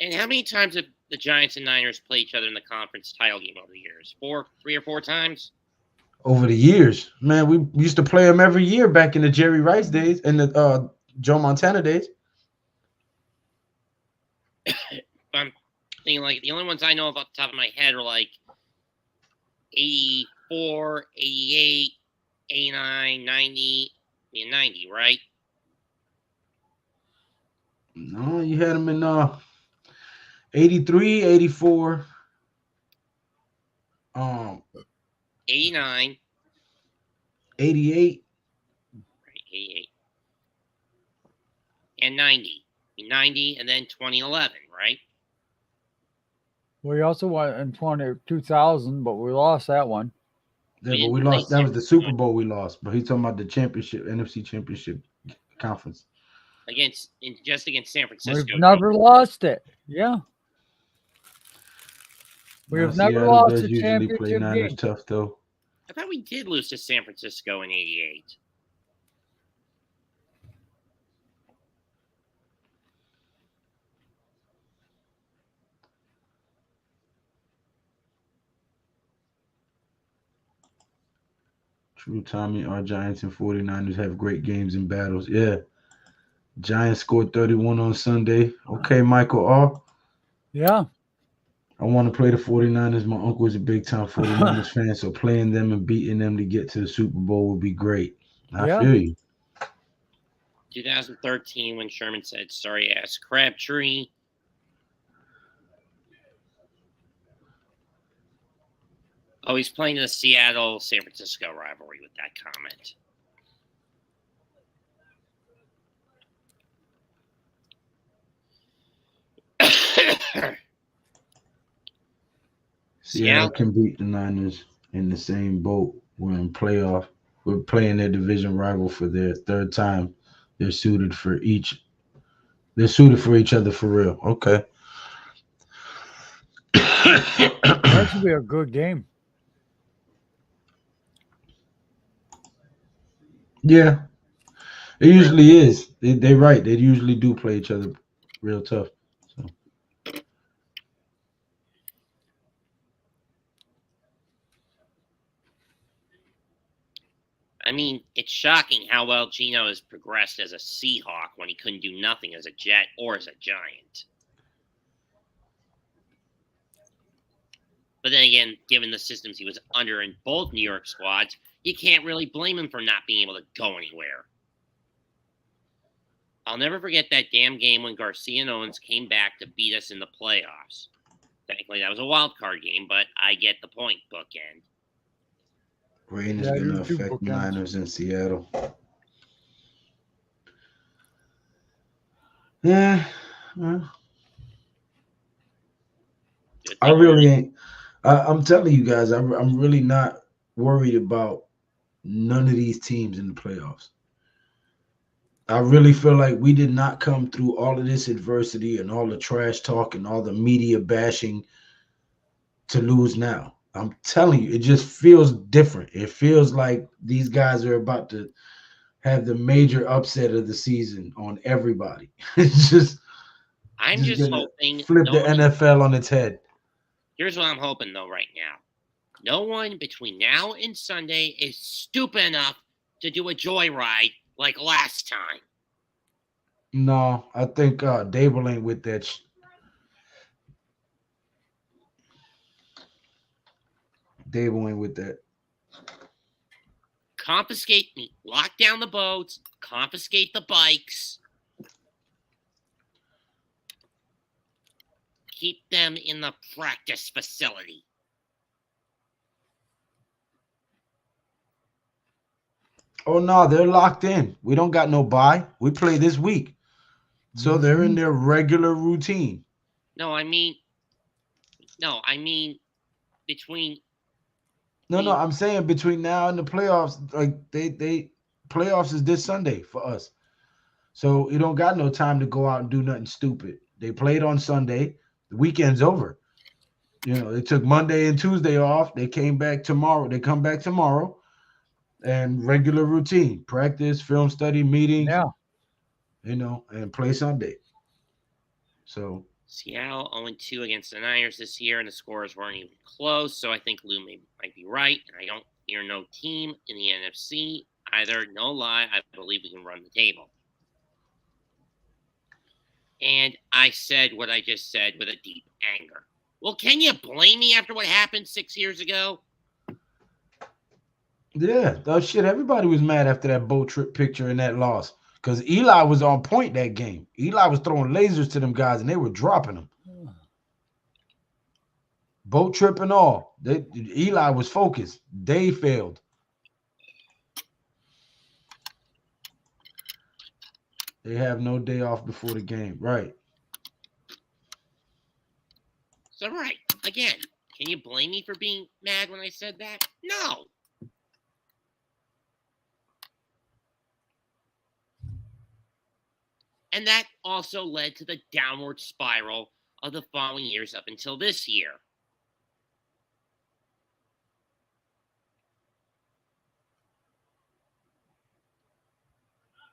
And how many times have the Giants and Niners played each other in the conference title game over the years? 3 or 4 times? Over the years, man, we used to play them every year back in the Jerry Rice days and the Joe Montana days. I'm thinking like the only ones I know off the top of my head are like 84, 88, 89, 90, and 90, right? No, you had them in 83, 84. 89. 88. Right, 88. And 90. 90 and then 2011, right? We also won in 2000, but we lost that one. Yeah, but we lost. That was the Super Bowl we lost. But he's talking about the championship, NFC Championship conference. Against San Francisco. We've never lost it. Yeah. We have never lost a championship play Niners game. tough though. I thought we did lose to San Francisco in '88. True, Tommy. Our Giants and 49ers have great games and battles. Yeah. Giants scored 31 on Sunday. Okay, Michael R. Yeah. I want to play the 49ers. My uncle is a big-time 49ers fan, so playing them and beating them to get to the Super Bowl would be great. I feel you. 2013, when Sherman said, sorry ass Crabtree. Oh, he's playing the Seattle-San Francisco rivalry with that comment. Seattle can beat the Niners in the same boat. We're in playoff. We're playing their division rival for their third time. They're suited for each. They're suited for each other for real. Okay. That should be a good game. Yeah, it usually is. They're right. They usually do play each other real tough. So. I mean, it's shocking how well Geno has progressed as a Seahawk when he couldn't do nothing as a Jet or as a Giant. But then again, given the systems he was under in both New York squads, you can't really blame him for not being able to go anywhere. I'll never forget that damn game when Garcia and Owens came back to beat us in the playoffs. Thankfully, that was a wild card game, but I get the point, bookend. Rain is Yeah, going to you do affect bookends. Niners in Seattle. Yeah. Well, I really ain't. I'm telling you guys, I'm really not worried about none of these teams in the playoffs. I really feel like we did not come through all of this adversity and all the trash talk and all the media bashing to lose now. I'm telling you, it just feels different. It feels like these guys are about to have the major upset of the season on everybody. It's just I'm just gonna hoping flip the NFL on its head. Here's what I'm hoping, though, right now. No one between now and Sunday is stupid enough to do a joyride like last time. No, I think Dable ain't with that. Dable ain't with that. Confiscate me. Lock down the boats. Confiscate the bikes. Keep them in the practice facility. Oh no, they're locked in. We don't got no bye. We play this week. So they're in their regular routine. No, I mean between. No, I'm saying between now and the playoffs, like they playoffs is this Sunday for us. So you don't got no time to go out and do nothing stupid. They played on Sunday. The weekend's over. You know, they took Monday and Tuesday off. They came back tomorrow. They come back tomorrow and regular routine, practice, film study, meetings, Yeah. you know, and play Sunday. So Seattle 0-2 against the Niners this year, and the scores weren't even close. So I think Lou might be right. And I don't hear no team in the NFC either. No lie, I believe we can run the table. And I said what I just said with a deep anger. Well, can you blame me after what happened 6 years ago? yeah, that shit. Everybody was mad after that boat trip picture and that loss because Eli was on point that game. Eli was throwing lasers to them guys and they were dropping them. Boat trip and all. Eli was focused. They failed. They have no day off before the game. Right. So, right. Again, can you blame me for being mad when I said that? No. And that also led to the downward spiral of the following years up until this year.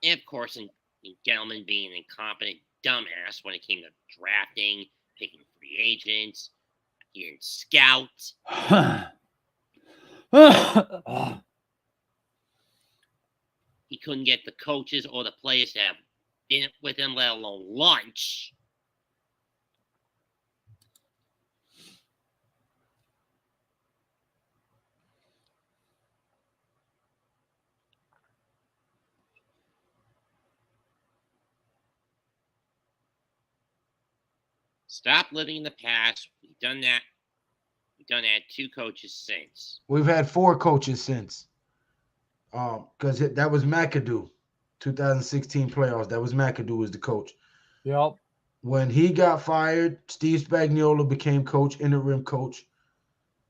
And of course, in Gettleman being an incompetent dumbass when it came to drafting, picking free agents, he didn't scout. He couldn't get the coaches or the players to have dinner with him, let alone lunch. Stop living in the past. We've done gonna add 2 coaches since. We've had 4 coaches since. Because that was McAdoo, 2016 playoffs. That was McAdoo was the coach. Yep. When he got fired, Steve Spagnuolo became coach, interim coach.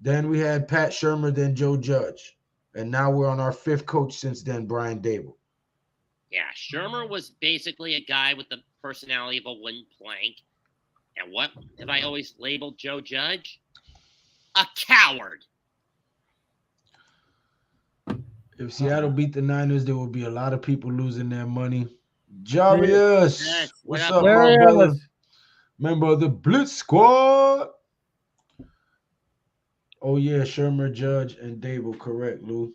Then we had Pat Shermer, then Joe Judge. And now we're on our 5th coach since then, Brian Dable. Yeah, Shermer was basically a guy with the personality of a wooden plank. And what have I always labeled Joe Judge? A coward. If Seattle beat the Niners, there would be a lot of people losing their money. Jarius, Yes. what's What up, up, There my he brother? is. Member of the Blitz Squad. Oh, yeah, Shermer, Judge, and Dable. Correct, Lou.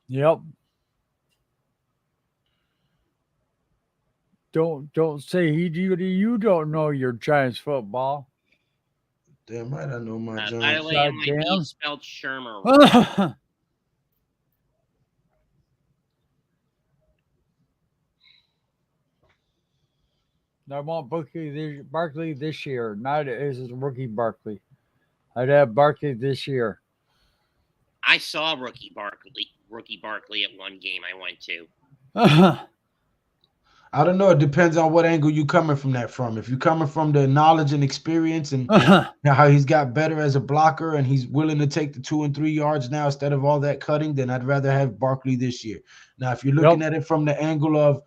Yep. Don't say you don't know your Giants football. Damn right I know my By the Giants. way, MIB Goddamn. spelled Shermer. I want Barkley this year. Not as a rookie Barkley. I'd have Barkley this year. I saw rookie Barkley at one game I went to. I don't know. It depends on what angle you coming from that from. If you're coming from the knowledge and experience and how he's got better as a blocker and he's willing to take the 2 and 3 yards now instead of all that cutting, then I'd rather have Barkley this year. Now, if you're looking at it from the angle of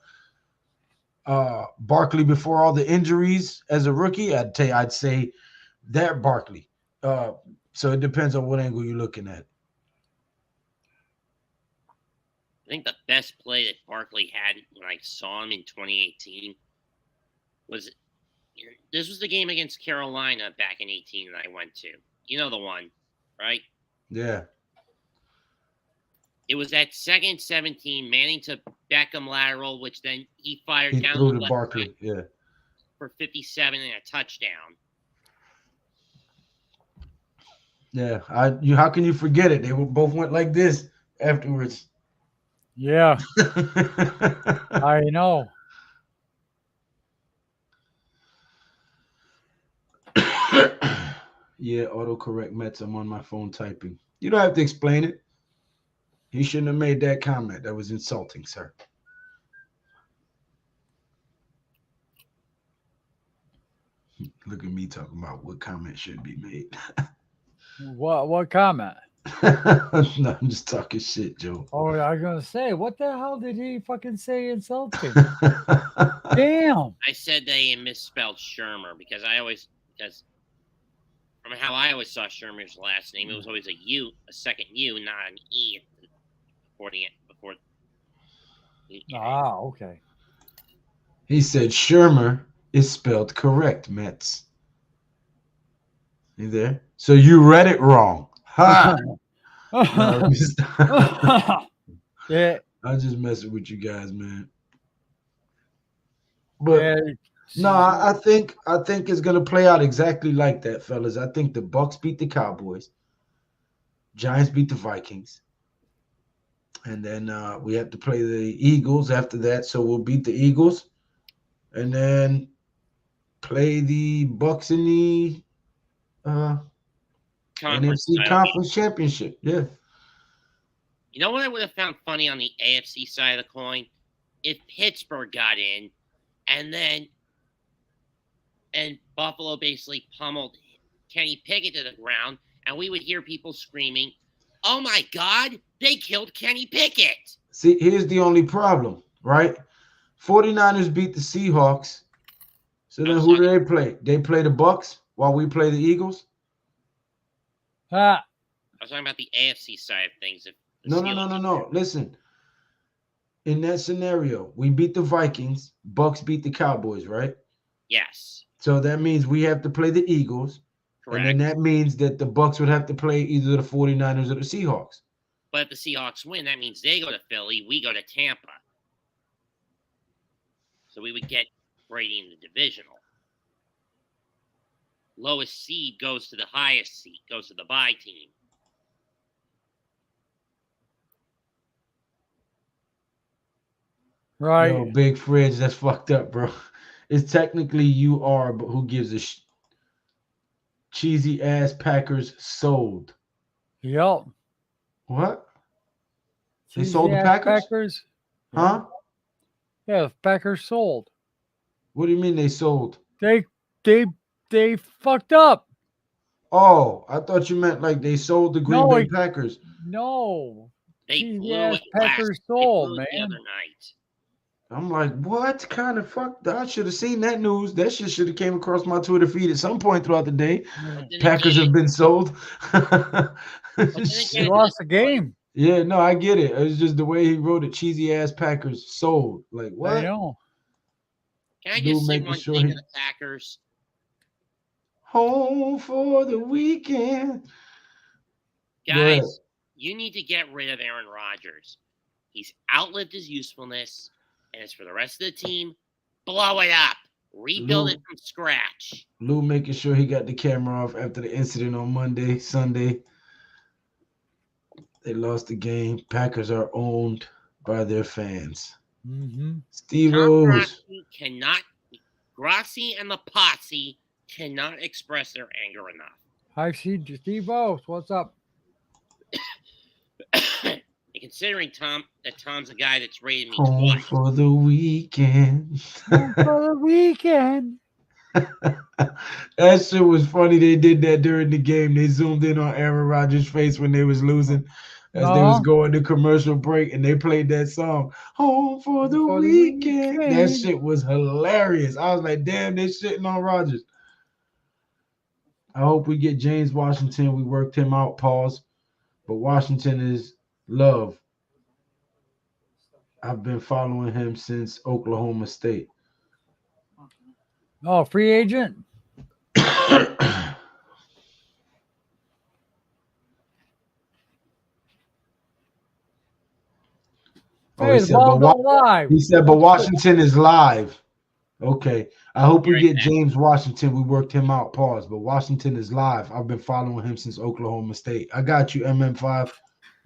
Barkley before all the injuries as a rookie, I'd say that Barkley. So it depends on what angle you're looking at. I think the best play that Barkley had when I saw him in 2018 was this was the game against Carolina back in 18 that I went to. You know the one, right? Yeah. It was that 2nd 17, Manning to Beckham lateral, which then he fired He down threw the to left Barkley. side Yeah. for 57 and a touchdown. Yeah. How can you forget it? They both went like this afterwards. Yeah, I know. Yeah, autocorrect Mets. I'm on my phone typing. You don't have to explain it. He shouldn't have made that comment. That was insulting, sir. Look at me talking about what comment should be made. What comment? No, I'm just talking shit, Joe. Oh, I was gonna say, what the hell did he fucking say insulting? Damn. I said they misspelled Shermer because from how I always saw Shermer's last name, it was always a U, a second U, not an E before the. Ah, okay. He said Shermer is spelled correct, Mets. You there? So you read it wrong. Ha! No, Yeah. I'm just messing with you guys, man. But Yeah. no, I think it's gonna play out exactly like that, fellas. I think the Bucks beat the Cowboys, Giants beat the Vikings, and then we have to play the Eagles after that. So we'll beat the Eagles, and then play the Bucks in the NFC Conference Championship. Yeah. You know what I would have found funny on the AFC side of the coin? If Pittsburgh got in and Buffalo basically pummeled Kenny Pickett to the ground, and we would hear people screaming, "Oh my God, they killed Kenny Pickett!" See, here's the only problem, right? 49ers beat the Seahawks. So then who do they play? They play the Bucks while we play the Eagles? Ah, I was talking about the AFC side of things. No. Listen, in that scenario, we beat the Vikings, Bucks beat the Cowboys, right? Yes. So that means we have to play the Eagles. Correct. And then that means that the Bucks would have to play either the 49ers or the Seahawks. But if the Seahawks win, that means they go to Philly, we go to Tampa. So we would get Brady in the divisional. Lowest seed goes to the highest seed, goes to the bye team. right. Yo, Big Fridge, that's fucked up, bro. It's technically you are, but who gives a cheesy ass Packers sold. Yep. What? They Cheesy sold the ass Packers? Packers. Huh? Yeah, the Packers sold. What do you mean they sold? They they fucked up. Oh, I thought you meant like they sold the Green No, Bay Packers. no. They Cheesy blew ass it last. Packers They sold, blew it the man. other night. I'm like, what kind of fuck? I should have seen that news. That shit should have came across my Twitter feed at some point throughout the day. But then Packers again, have been sold. They again, lost the game. Yeah, no, I get it. It's just the way he wrote it. Cheesy ass Packers sold. Like I what? know. can I Lou just say making one sure thing he- to the Packers? Home for the weekend. Go ahead. Guys, you need to get rid of Aaron Rodgers. He's outlived his usefulness, and it's for the rest of the team. Blow it up. Rebuild it from scratch. Lou making sure he got the camera off after the incident on Sunday. They lost the game. Packers are owned by their fans. Mm-hmm. Steve-O's. Grassi and the posse cannot express their anger enough. Hi, Steve O. What's up? And considering Tom's a guy that's rated me Home twice. for the weekend. Home for the weekend. That shit was funny. They did that during the game. They zoomed in on Aaron Rodgers' face when they was losing as they was going to commercial break, and they played that song, Home for the weekend. That shit was hilarious. I was like, damn, they shitting on Rodgers. I hope we get James Washington. We worked him out, pause. But Washington is love. I've been following him since Oklahoma State. Oh, free agent? Hey, the ball don't lie. He said, but Washington is live. Okay. I hope we get James Washington. We worked him out. Pause. But Washington is live. I've been following him since Oklahoma State. I got you, MM5.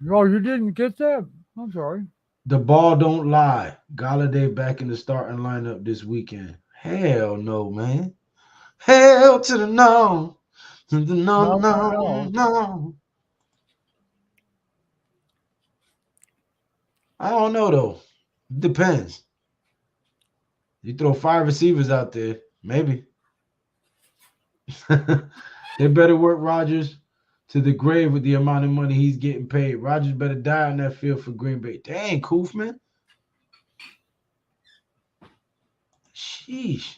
No, you didn't get that? I'm sorry. The ball don't lie. Galladay back in the starting lineup this weekend. Hell no, man. Hell to the no. To the no. I don't know, though. Depends. You throw 5 receivers out there, maybe. They better work Rodgers to the grave with the amount of money he's getting paid. Rodgers better die on that field for Green Bay. Dang, Koofman. Sheesh.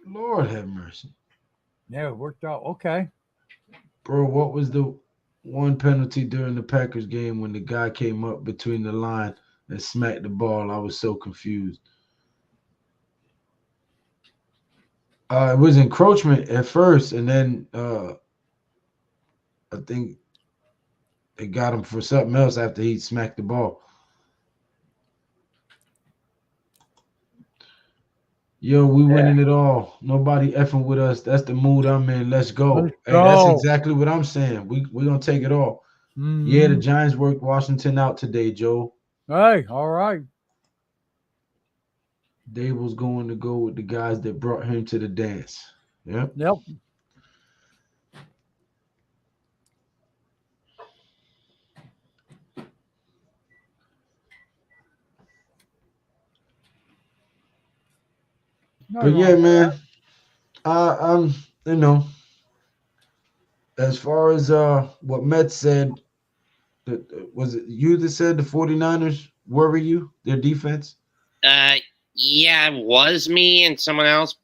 Lord have mercy. Yeah, it worked out. Okay. Bro, what was the one penalty during the Packers game when the guy came up between the line and smacked the ball? I was so confused. It was encroachment at first, and then I think they got him for something else after he smacked the ball. Yo, we winning it all. Nobody effing with us. That's the mood I'm in. Let's go. Let's Hey, that's go. exactly what I'm saying. We're going to take it all. Mhm. Yeah, the Giants worked Washington out today, Joe. Hey, all right. Dable's going to go with the guys that brought him to the dance. Yep. Yep. But yeah, man, I'm you know, as far as what Mets said, was it you that said the 49ers worry you, their defense? Yeah, it was me and someone else.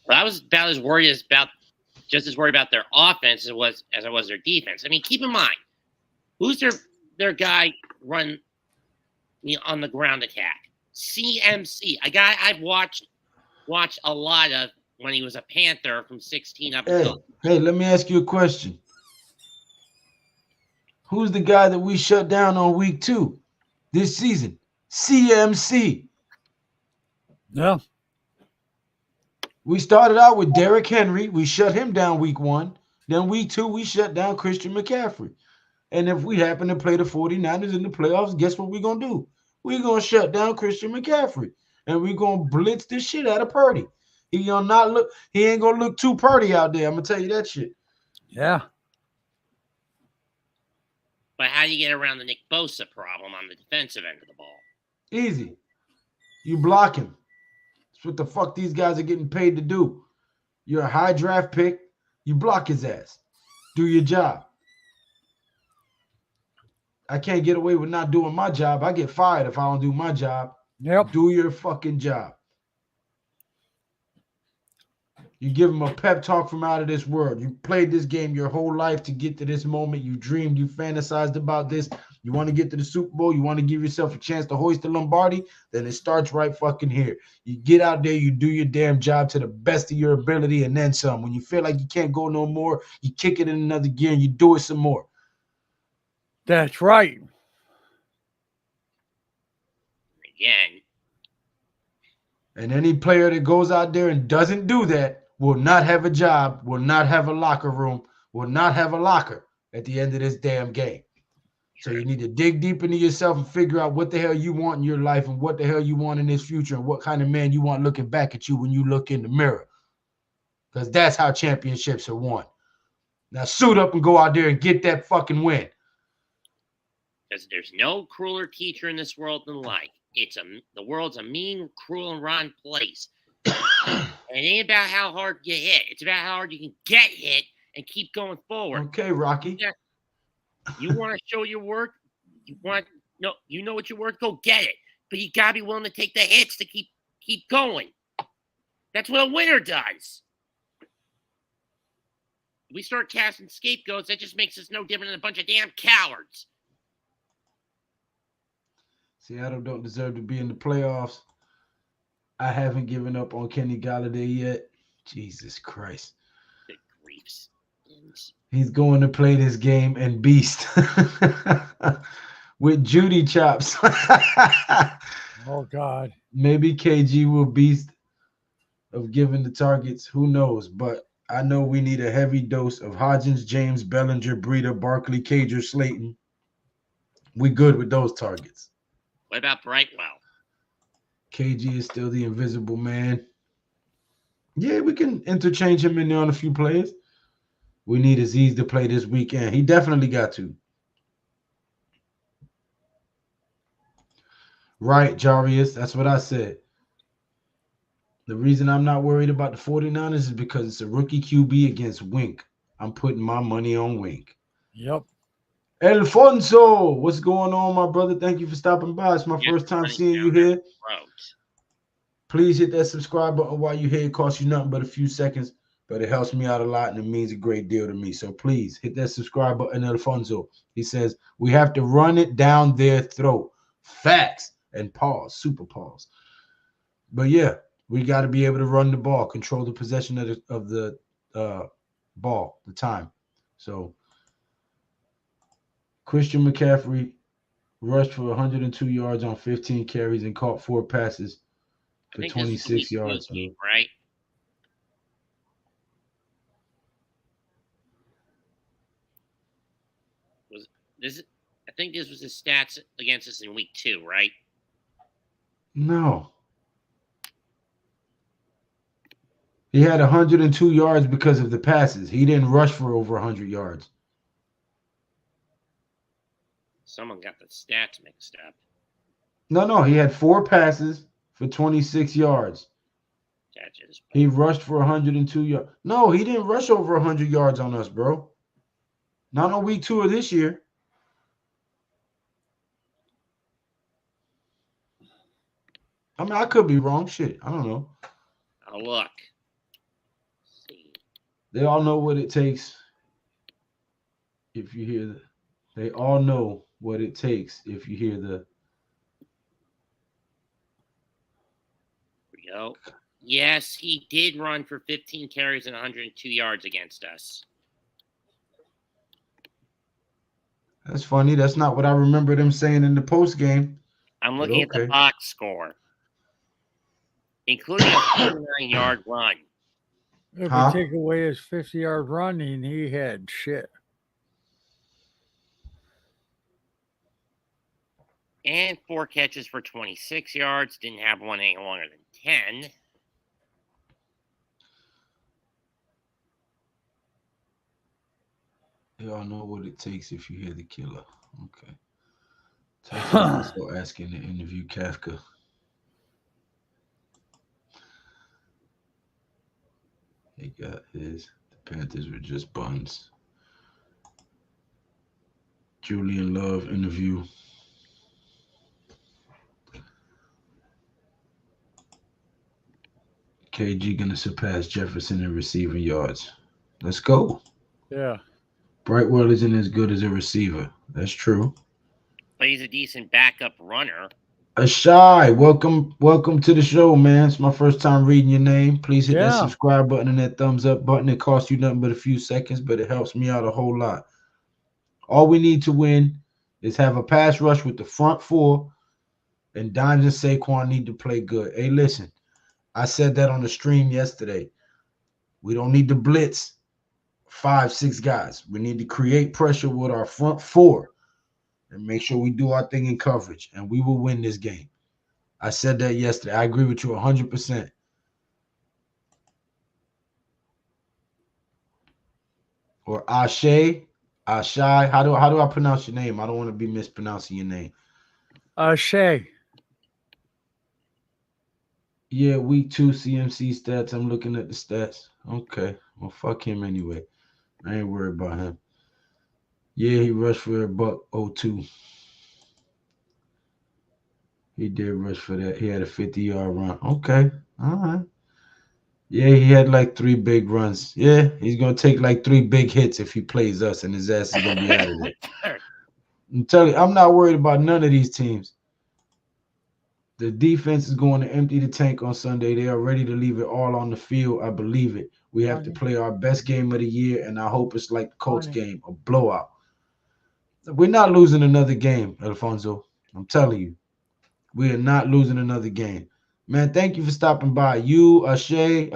But I was about as worried just as worried about their offense as I was their defense. I mean, keep in mind, who's their guy run on the ground attack? CMC, a guy I've watched a lot of when he was a Panther from 16 up until. Hey, let me ask you a question. Who's the guy that we shut down on week 2 this season? CMC. Yeah. We started out with Derrick Henry. We shut him down week 1. Then week 2, we shut down Christian McCaffrey. And if we happen to play the 49ers in the playoffs, guess what we're going to do? We're going to shut down Christian McCaffrey. And we're going to blitz the shit out of Purdy. He ain't gonna look too purty out there. I'm gonna tell you that shit. Yeah. But how do you get around the Nick Bosa problem on the defensive end of the ball? Easy. You block him. That's what the fuck these guys are getting paid to do. You're a high draft pick. You block his ass. Do your job. I can't get away with not doing my job. I get fired if I don't do my job. Yep. Do your fucking job. You give him a pep talk from out of this world. You played this game your whole life to get to this moment. You dreamed, you fantasized about this. You want to get to the Super Bowl. You want to give yourself a chance to hoist the Lombardi. Then it starts right fucking here. You get out there, you do your damn job to the best of your ability, and then some. When you feel like you can't go no more, you kick it in another gear and you do it some more. That's right. Again. And any player that goes out there and doesn't do that will not have a job, will not have a locker room, will not have a locker at the end of this damn game. So you need to dig deep into yourself and figure out what the hell you want in your life and what the hell you want in this future and what kind of man you want looking back at you when you look in the mirror. Because that's how championships are won. Now suit up and go out there and get that fucking win. Because there's no crueler teacher in this world than life. The world's a mean, cruel, and rotten place. And it ain't about how hard you hit. It's about how hard you can get hit and keep going forward. Okay, Rocky. Yeah. You want to show your work? You know what your work? Go get it. But you gotta be willing to take the hits to keep going. That's what a winner does. If we start casting scapegoats, that just makes us no different than a bunch of damn cowards. Seattle don't deserve to be in the playoffs. I haven't given up on Kenny Galladay yet. Jesus Christ. Good griefs. He's going to play this game and beast with Judy chops. Oh, God. Maybe KG will beast of giving the targets. Who knows? But I know we need a heavy dose of Hodgins, James, Bellinger, Breida, Barkley, Cager, Slayton. We good with those targets. What about Brightwell? KG is still the invisible man. Yeah, we can interchange him in there on a few plays. We need Aziz to play this weekend. He definitely got to. Right, Jarius. That's what I said. The reason I'm not worried about the 49ers is because it's a rookie QB against Wink. I'm putting my money on Wink. Yep. Alfonso, what's going on, my brother? Thank you for stopping by. It's my first time seeing you here. Please hit that subscribe button while you're here. It costs you nothing but a few seconds, but it helps me out a lot and it means a great deal to me. So please hit that subscribe button, Alfonso. He says, we have to run it down their throat. Facts. And pause, super pause. But yeah, we got to be able to run the ball, control the possession of the ball, the time. So Christian McCaffrey rushed for 102 yards on 15 carries and caught 4 passes for 26 yards. Game, right? I think this was his stats against us in week 2, right? No. He had 102 yards because of the passes. He didn't rush for over 100 yards. Someone got the stats mixed up. No. He had 4 passes for 26 yards. He rushed for 102 yards. No, he didn't rush over 100 yards on us, bro. Not on week 2 of this year. I mean, I could be wrong. Shit, I don't know. I'll look. See. They all know what it takes. If you hear they all know what it takes. If you hear the. Here we go. Yes, he did run for 15 carries and 102 yards against us. That's funny. That's not what I remember them saying in the post game. I'm looking at the box score, including a 49-yard run. If we take away his 50-yard running, he had shit. And 4 catches for 26 yards. Didn't have one any longer than 10. Y'all know what it takes if you hear the killer. Okay. Tyson also asking to interview Kafka. He got his. The Panthers were just buns. Julian Love interview. KG gonna surpass Jefferson in receiving yards. Let's go. Yeah. Brightwell isn't as good as a receiver. That's true. But he's a decent backup runner. Ashai, welcome to the show, man. It's my first time reading your name. Please hit that Yeah. subscribe button and that thumbs up button. It costs you nothing but a few seconds, but it helps me out a whole lot. All we need to win is have a pass rush with the front four, and Dimes and Saquon need to play good. Hey, listen, I said that on the stream yesterday. We don't need to blitz 5, 6 guys. We need to create pressure with our front four and make sure we do our thing in coverage, and we will win this game. I said that yesterday. I agree with you 100%. Or Ashai. How do I pronounce your name? I don't want to be mispronouncing your name. Shay. Yeah, week 2 CMC stats. I'm looking at the stats. Okay. Well, fuck him anyway. I ain't worried about him. Yeah, he rushed for a $102. He did rush for that. He had a 50-yard run. Okay. All right. Yeah, he had like 3 big runs. Yeah, he's going to take like 3 big hits if he plays us, and his ass is going to be out of there. I'm telling you, I'm not worried about none of these teams. The defense is going to empty the tank on Sunday. They are ready to leave it all on the field. I believe it. We have to play our best game of the year, and I hope it's like the Colts game, a blowout. We're not losing another game, Alfonso. I'm telling you. We are not losing another game. Man, thank you for stopping by. You, Ashay,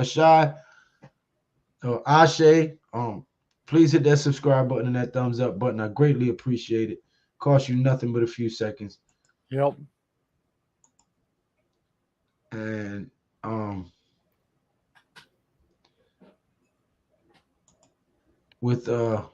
please hit that subscribe button and that thumbs up button. I greatly appreciate it. Cost you nothing but a few seconds. Yep. And with the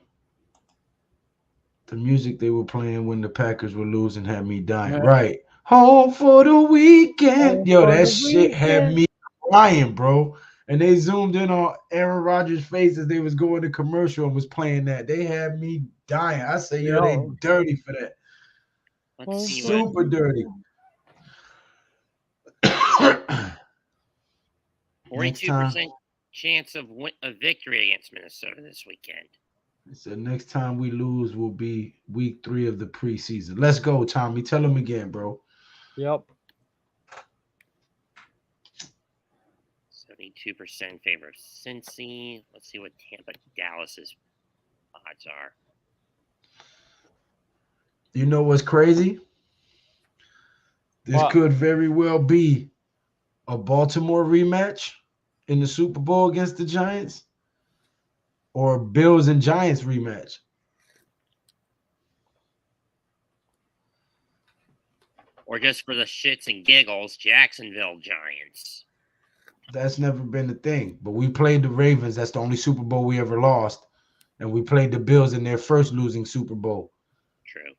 music they were playing when the Packers were losing had me dying. Yeah. Right. Home for the weekend. Home Yo, for that the shit had weekend. me crying, bro. And they zoomed in on Aaron Rodgers' face as they was going to commercial and was playing that. They had me dying. I say, yo, they dirty for that. Let's see Super dirty. 42% chance of victory against Minnesota this weekend. So next time we lose will be week 3 of the preseason. Let's go, Tommy. Tell them again, bro. Yep. 72% favor of Cincy. Let's see what Tampa Dallas's odds are. You know what's crazy? This could very well be a Baltimore rematch in the Super Bowl against the Giants or Bills and Giants rematch. Or just for the shits and giggles, Jacksonville Giants. That's never been the thing. But we played the Ravens. That's the only Super Bowl we ever lost. And we played the Bills in their first losing Super Bowl. True.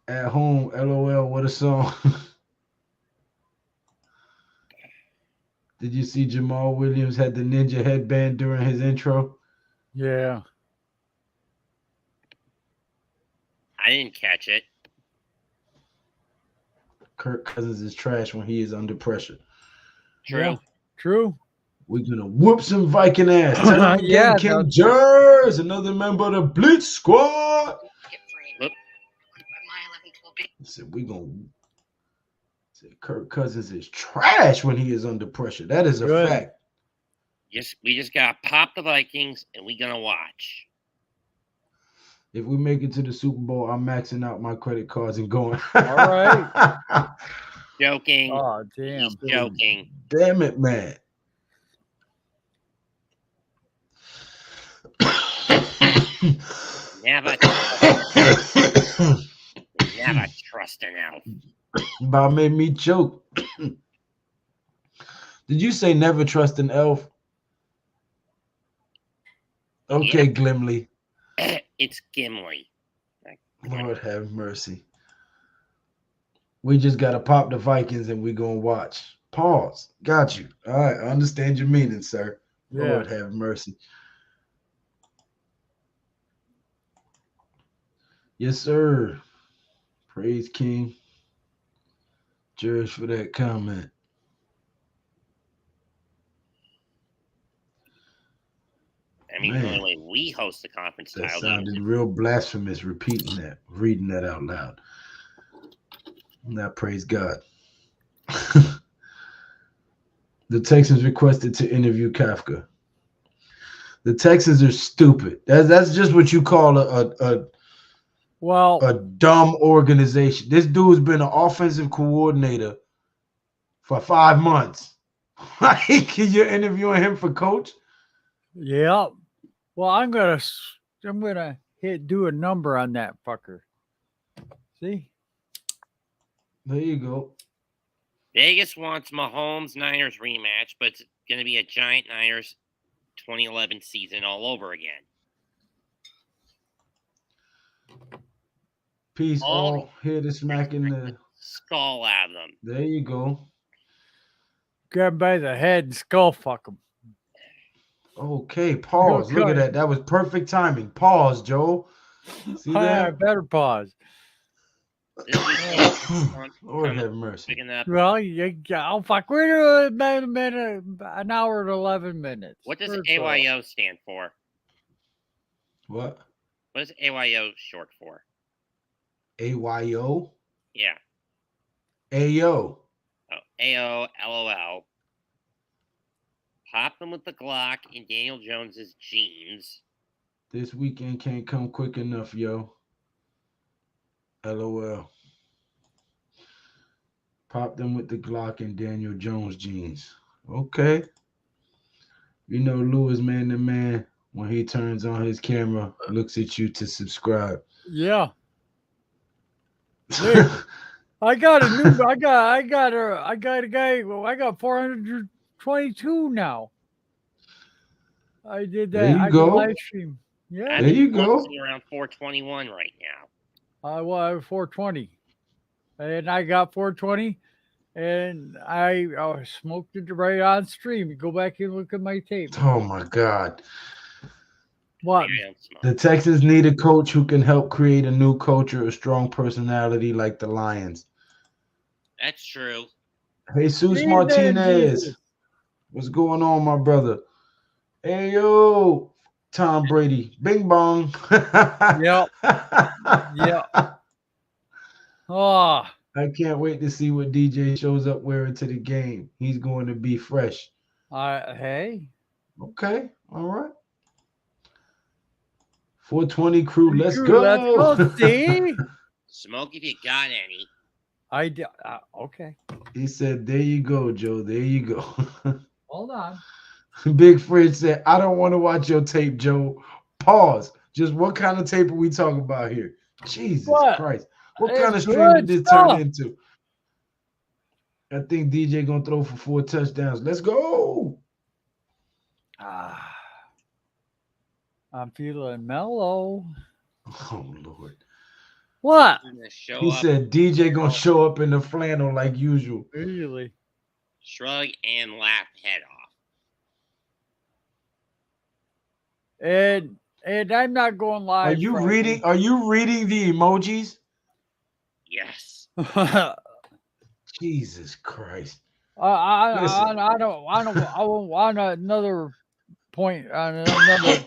At home, LOL, what a song. Did you see Jamal Williams had the ninja headband during his intro? Yeah. I didn't catch it. Kirk Cousins is trash when he is under pressure. True. Yeah. True. We're going to whoop some Viking ass. Tell them again, King Jers, another member of the Blitz Squad. Said we're going to Kirk Cousins is trash when he is under pressure. That is a fact. We just got to pop the Vikings, and we're going to watch. If we make it to the Super Bowl, I'm maxing out my credit cards and going. All right. Joking. Oh, damn. He's joking. Damn it, man. Never trust an elf. About made me choke. Did you say never trust an elf? Okay, Glimley. It's Gimli. Lord have mercy. We just gotta pop the Vikings and we gonna watch. Pause. Got you. All right, I understand your meaning, sir. Yeah. Lord have mercy. Yes, sir. Praise King Judge for that comment. I mean, the Man, only way we host the conference that title game sounded is real blasphemous repeating that, reading that out loud. Now, praise God. The Texans requested to interview Kafka. The Texans are stupid. That's just what you call Well, a dumb organization. This dude's been an offensive coordinator for 5 months. Like, you're interviewing him for coach? yeah. Well, I'm gonna do a number on that fucker. See? There you go. Vegas wants Mahomes Niners rematch, but it's going to be a Giant Niners 2011 season all over again. Peace All all. Here to smack in the. skull out of them. There you go. Grab him by the head and skull fuck him. Okay, pause. Look at that. That was perfect timing. Pause, Joe. See I that? better pause. This weekend, Lord have mercy. picking up. Well, oh fuck, we're doing a minute, an hour and 11 minutes. What does First of all. AYO stand for? What? What is AYO short for? AYO? Yeah. AYO. Oh, AO LOL. Pop them with the Glock in Daniel Jones's jeans. This weekend can't come quick enough, yo. LOL. Pop them with the Glock and Daniel Jones jeans. Okay. You know, Lewis, man to man, when he turns on his camera, looks at you to subscribe. Yeah. Hey, I got a new. I got a guy. Well, I got 422 now. I did that. There you I go. did live stream. Yeah. There you go. I'm around 421 right now. I was 420, and I got 420, and I smoked it right on stream. Go back and look at my tape. Oh my God. What? The Texans need a coach who can help create a new culture, a strong personality like the Lions. That's true. Jesus Jesus. Martinez. What's going on, my brother? Hey, yo, Tom Brady. Bing bong. Yep. Yep. Oh, I can't wait to see what DJ shows up wearing to the game. He's going to be fresh. hey. Okay. All right. 420 crew. Let's Crew, go. Let's go. See? Smoke if you got any. I did. Okay. He said, there you go, Joe. There you go. Hold on. Big Fridge said, I don't want to watch your tape, Joe. Pause. Just what kind of tape are we talking about here? Jesus Christ. What kind of stream did this turn into? I think DJ gonna throw for 4 touchdowns. Let's go. I'm feeling mellow. Oh Lord. What? He said DJ gonna show up in the flannel like usual. Really? Shrug and laugh head off. And I'm not going live. Are you reading the emojis? Yes. Jesus Christ. I don't want another point on another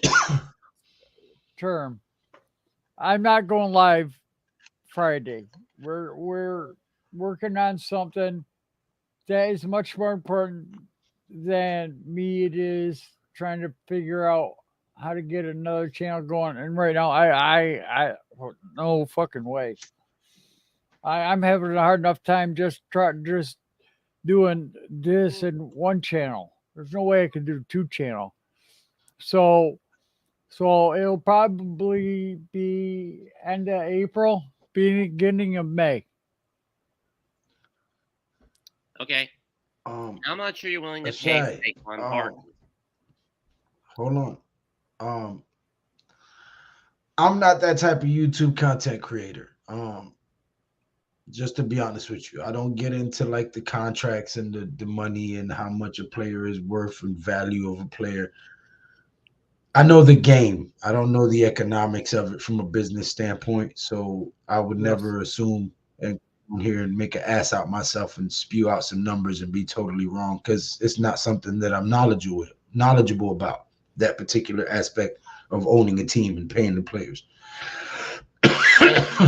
term. I'm not going live Friday. We're working on something that is much more important than me. It is trying to figure out how to get another channel going. And right now, I no fucking way. I'm having a hard enough time just doing this in one channel. There's no way I could do 2 channel. So it'll probably be end of April, beginning of May. Okay. I'm not sure you're willing to Ashai, pay on Barton. hold on. I'm not that type of YouTube content creator. Just to be honest with you, I don't get into like the contracts and the money and how much a player is worth and value of a player. I know the game. I don't know the economics of it from a business standpoint. So I would Yes. never assume and come here and make an ass out myself and spew out some numbers and be totally wrong because it's not something that I'm knowledgeable about that particular aspect of owning a team and paying the players.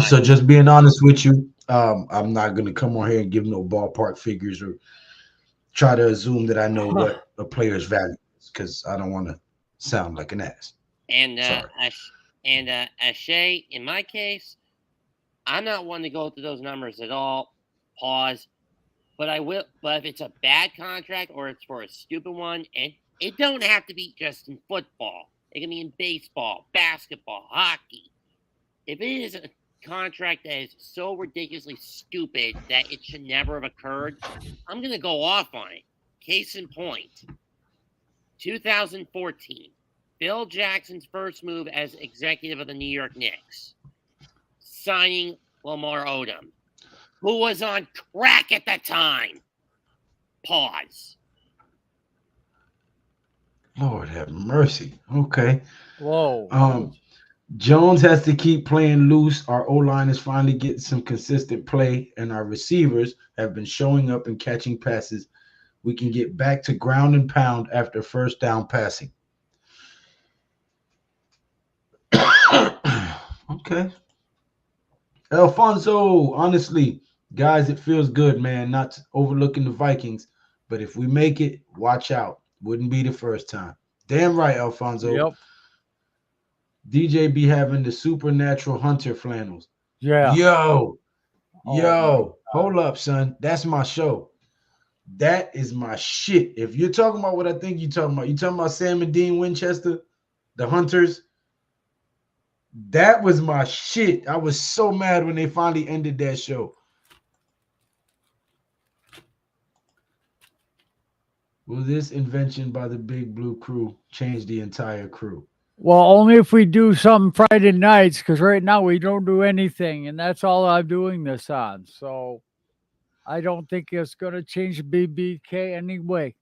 So just being honest with you, I'm not gonna come on here and give no ballpark figures or try to assume that I know what a player's value is because I don't want to sound like an ass. And Sorry. Shay, in my case, I'm not one to go through those numbers at all. Pause. But I will. But if it's a bad contract or it's for a stupid one, and it don't have to be just in football. It can be in baseball, basketball, hockey. If it is a contract that is so ridiculously stupid that it should never have occurred, I'm gonna go off on it. Case in point, 2014, Bill Jackson's first move as executive of the New York Knicks, signing Lamar Odom, who was on crack at the time. Pause. Lord have mercy. Okay. Whoa. Jones has to keep playing loose. Our O-line is finally getting some consistent play, and our receivers have been showing up and catching passes. We can get back to ground and pound after first down passing. Okay. Alfonso, honestly, guys, it feels good, man, not overlooking the Vikings. But if we make it, watch out. Wouldn't be the first time. Damn right, Alfonso. Yep. DJ be having the supernatural hunter flannels. Yeah. Yo, Oh, hold up, son. That's my show. That is my shit. If you're talking about what I think you're talking about Sam and Dean Winchester, the Hunters. That was my shit. I was so mad when they finally ended that show. Will this invention by the Big Blue Crew change the entire crew? well, only if we do something Friday nights, because right now we don't do anything, and that's all I'm doing this on. So I don't think it's going to change BBK anyway.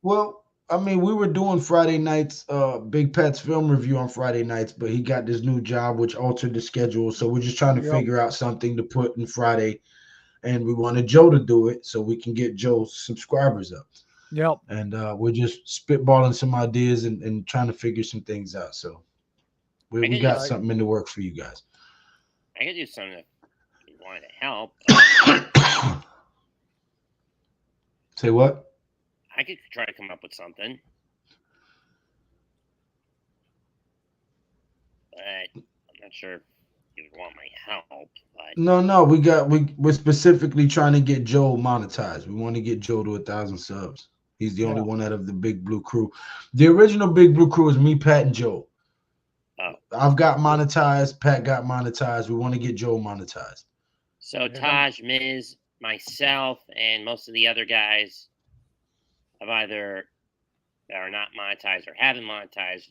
Well, I mean, we were doing Friday nights, Big Pet's film review on Friday nights, but he got this new job which altered the schedule. So we're just trying to Yep. figure out something to put in Friday, and we wanted Joe to do it so we can get Joe's subscribers up. Yep. And we're just spitballing some ideas and trying to figure some things out. So we got something in the work for you guys. I could do something if you wanted to help. Say what? I could try to come up with something. But I'm not sure if you would want my help. But No, we're specifically trying to get Joe monetized. We want to get Joe to 1,000 subs. He's the only one out of the Big Blue Crew. The original Big Blue Crew is me, Pat, and Joe. I've got monetized. Pat got monetized. We want to get Joe monetized. So Taj, Miz, myself, and most of the other guys have either that are not monetized or haven't monetized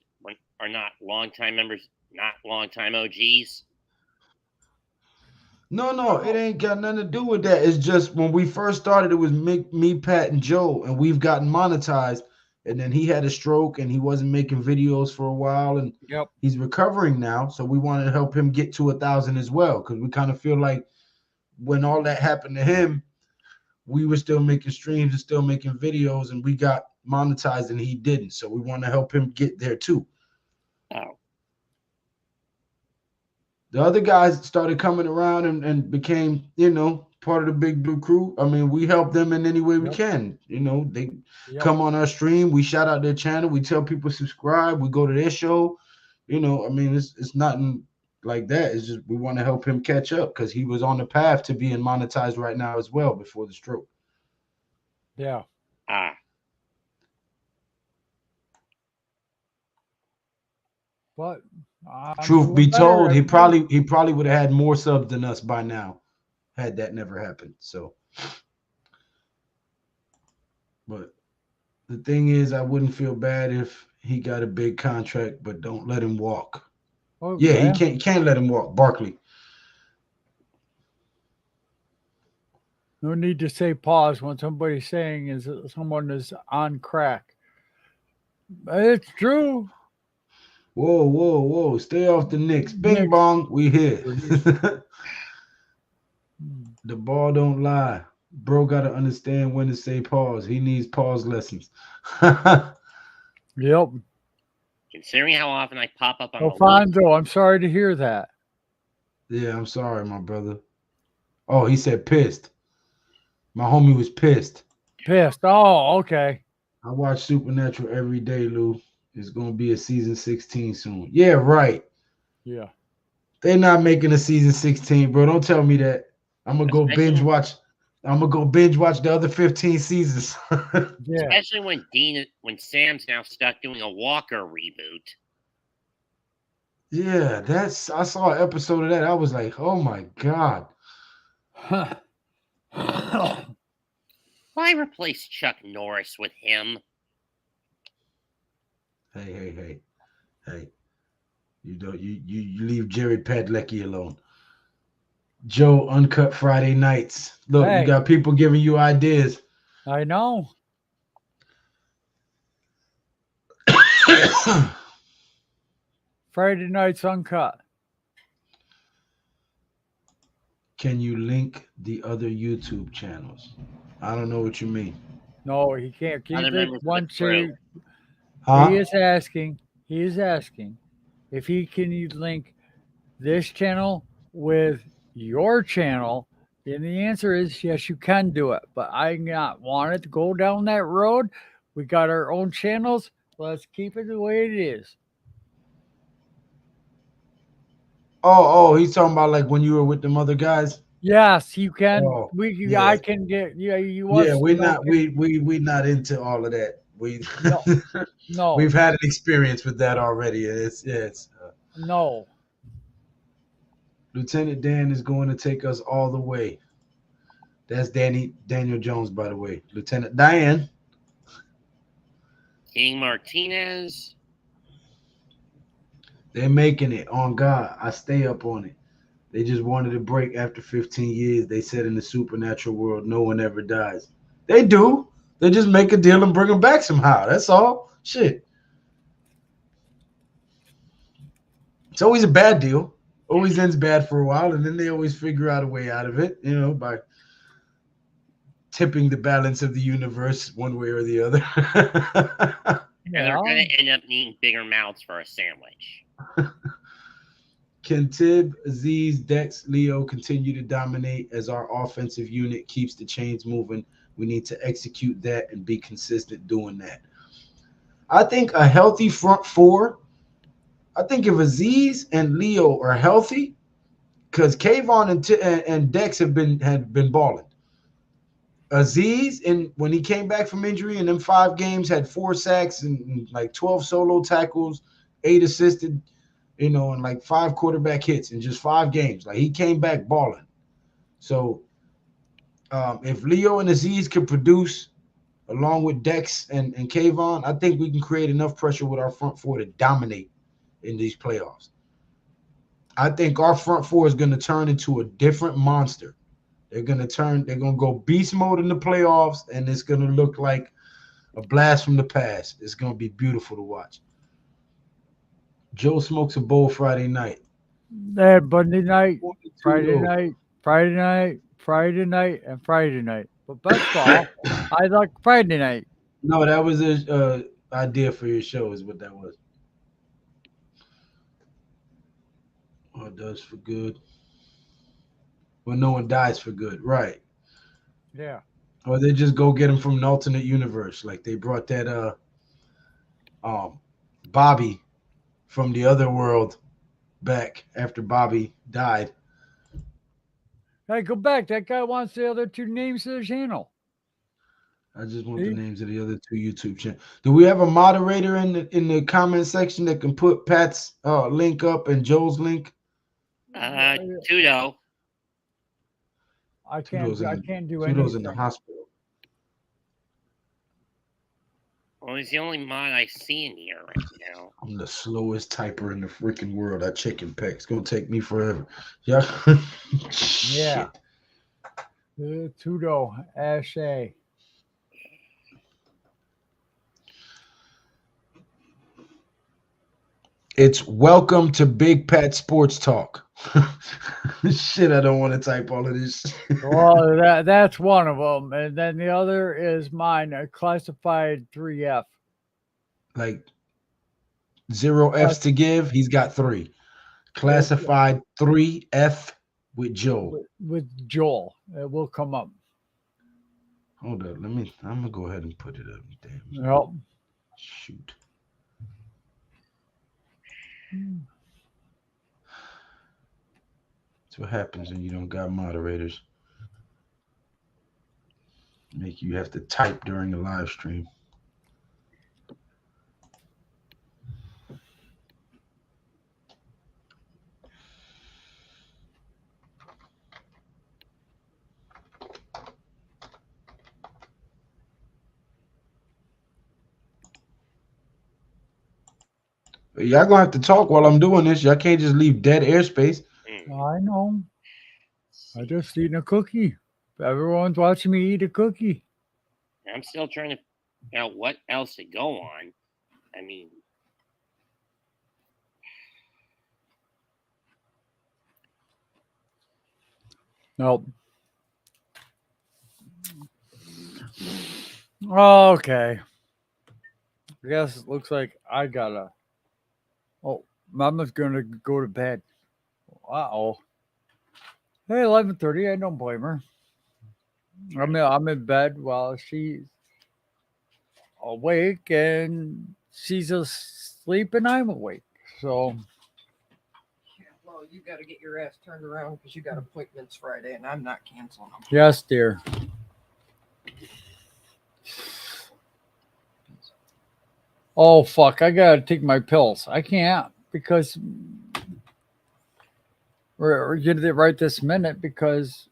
are not longtime members, not longtime OGs. No, it ain't got nothing to do with that. It's just when we first started, it was me, Pat, and Joe, and we've gotten monetized. And then he had a stroke, and he wasn't making videos for a while, and he's recovering now. So we wanted to help him get to 1,000 as well, because we kind of feel like when all that happened to him, we were still making streams and still making videos, and we got monetized, and he didn't. So we want to help him get there too. Oh. The other guys started coming around and became, part of the Big Blue Crew. I mean, we help them in any way we can. They come on our stream. We shout out their channel. We tell people subscribe. We go to their show. I mean, it's nothing like that. It's just we want to help him catch up because he was on the path to being monetized right now as well before the stroke. Yeah. But truth be told, he probably would have had more subs than us by now had that never happened. So, but the thing is, I wouldn't feel bad if he got a big contract, but don't let him walk. Oh, Yeah, he can't let him walk. Barkley. No need to say pause when somebody's saying is that someone is on crack. It's true. Whoa, whoa, whoa. Stay off the Knicks. Bing Knicks. bong. We here. Hmm. The ball don't lie. Bro got to understand when to say pause. He needs pause lessons. Yep. Considering how often I pop up on the list, Alfonso, I'm sorry to hear that. Yeah, I'm sorry, my brother. Oh, he said pissed. My homie was pissed. Pissed. Oh, okay. I watch Supernatural every day, Lou. It's going to be a season 16 soon. Yeah, right. Yeah. They're not making a season 16, bro. Don't tell me that. I'm going to go Especially- binge watch. I'm going to go binge watch the other 15 seasons. Yeah. especially when Sam's now stuck doing a Walker reboot. Yeah, I saw an episode of that. I was like, oh my God. Why replace Chuck Norris with him? Hey. You don't you leave Jerry Padalecki alone. Joe, Uncut Friday Nights. Look, you Hey. got people giving you ideas. I know. Friday nights uncut. Can you link the other YouTube channels? I don't know what you mean. No, he can't keep Other it members of the one crew. two. Huh? He is asking if he can link this channel with your channel. And the answer is yes, you can do it. But I not want it to go down that road. We got our own channels. Let's keep it the way it is. Oh, he's talking about like when you were with them other guys. Yes, you can. Oh, I yeah. can get. Yeah, you want. Yeah, we're not we not into all of that. We No. No. we've had an experience with that already. It's No. Lieutenant Dan is going to take us all the way. That's Daniel Jones, by the way. Lieutenant Dan. King Martinez. They're making it on God. I stay up on it. They just wanted a break after 15 years. They said in the supernatural world, no one ever dies. They do. They just make a deal and bring them back somehow. That's all. Shit. It's always a bad deal. Always ends bad for a while, and then they always figure out a way out of it, by tipping the balance of the universe one way or the other. And they're going to end up needing bigger mouths for a sandwich. Can Tib, Aziz, Dex, Leo continue to dominate as our offensive unit keeps the chains moving? We need to execute that and be consistent doing that. I think a healthy front four, I think if Aziz and Leo are healthy, because Kayvon and Dex have been balling. Aziz, when he came back from injury in them 5 games, had 4 sacks and like 12 solo tackles, 8 assisted, and like 5 quarterback hits in just 5 games. Like he came back balling. So if Leo and Aziz can produce along with Dex and Kayvon, I think we can create enough pressure with our front four to dominate in these playoffs. I think our front four is going to turn into a different monster. They're going to go beast mode in the playoffs, and it's going to look like a blast from the past. It's going to be beautiful to watch. Joe smokes a bowl Friday night. Monday night, Friday night, and Friday night. But best of all, I like Friday night. No, that was a idea for your show is what that was. Oh, it does for good. Well, no one dies for good. Right. Yeah. Or they just go get him from an alternate universe. Like they brought that Bobby from the other world back after Bobby died. Hey, go back. That guy wants the other 2 names of the channel. I just want the names of the other 2 YouTube channels. Do we have a moderator in the comment section that can put Pat's link up and Joe's link? Tudo. I can't do Tudo's in anything. the hospital. Well, he's the only mod I see in here right now. I'm the slowest typer in the freaking world. I check and peck. It's gonna take me forever. Yeah. Yeah. Shit. Tudo, Ashe. It's welcome to Big Pat Sports Talk. Shit, I don't want to type all of this. Well, that's one of them, and then the other is mine, classified 3F. Like 0 F's to give. He's got 3. Classified 3F with Joe. With Joel. It will come up. Hold up. I'm gonna go ahead and put it up. Damn. Yep. Shoot. That's what happens when you don't got moderators. Make you have to type during the live stream. Y'all gonna have to talk while I'm doing this. Y'all can't just leave dead airspace. I know. I just eating a cookie. Everyone's watching me eat a cookie. I'm still trying to figure out what else to go on. I mean, Nope. Okay. I guess it looks like I gotta. Oh, Mama's gonna go to bed. Uh-oh. Hey, 11:30. I don't blame her. I'm in bed while she's awake, and she's asleep, and I'm awake. So Yeah, well, you got to get your ass turned around because you got appointments Friday, and I'm not canceling them. yes, dear. Oh fuck! I gotta take my pills. I can't because we're getting it right this minute because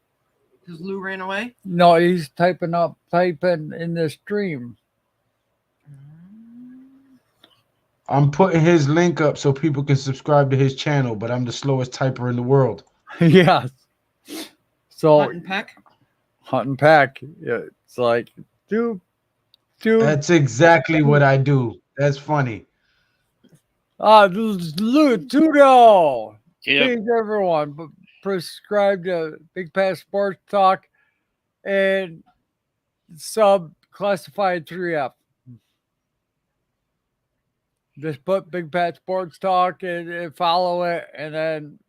Because Lou ran away? no, he's typing in the stream. I'm putting his link up so people can subscribe to his channel, but I'm the slowest typer in the world. Yes. So Hunt and peck? hunt and pack. Yeah, it's like do. That's exactly what I do. That's funny. Tudo. yeah, Please, everyone, but prescribe to Big Pat Sports Talk and sub classified 3F. Just put Big Pat Sports Talk and follow it, and then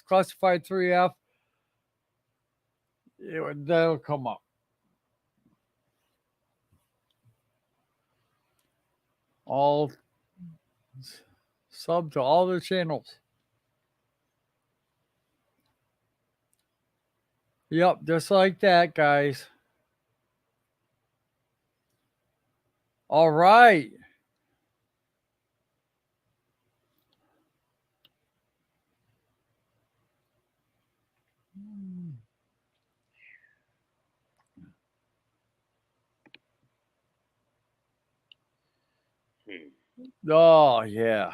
classified 3F. That'll come up. All sub to all the channels. Yep, just like that, guys. All right. Oh, yeah.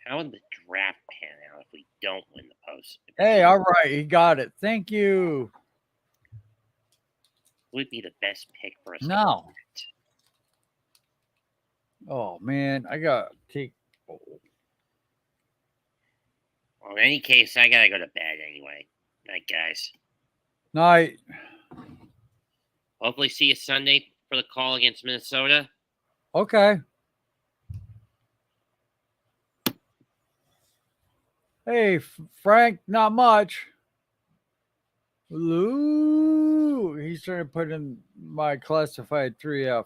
how would the draft pan out if we don't win the post? Hey, all right. He got it. Thank you. Who would be the best pick for us? No. Oh, man. I got to take. Well, in any case, I gotta go to bed anyway. Night, guys. Night. Hopefully, see you Sunday for the call against Minnesota. Okay. Hey, Frank, not much. Ooh, he's trying to put in my classified 3F.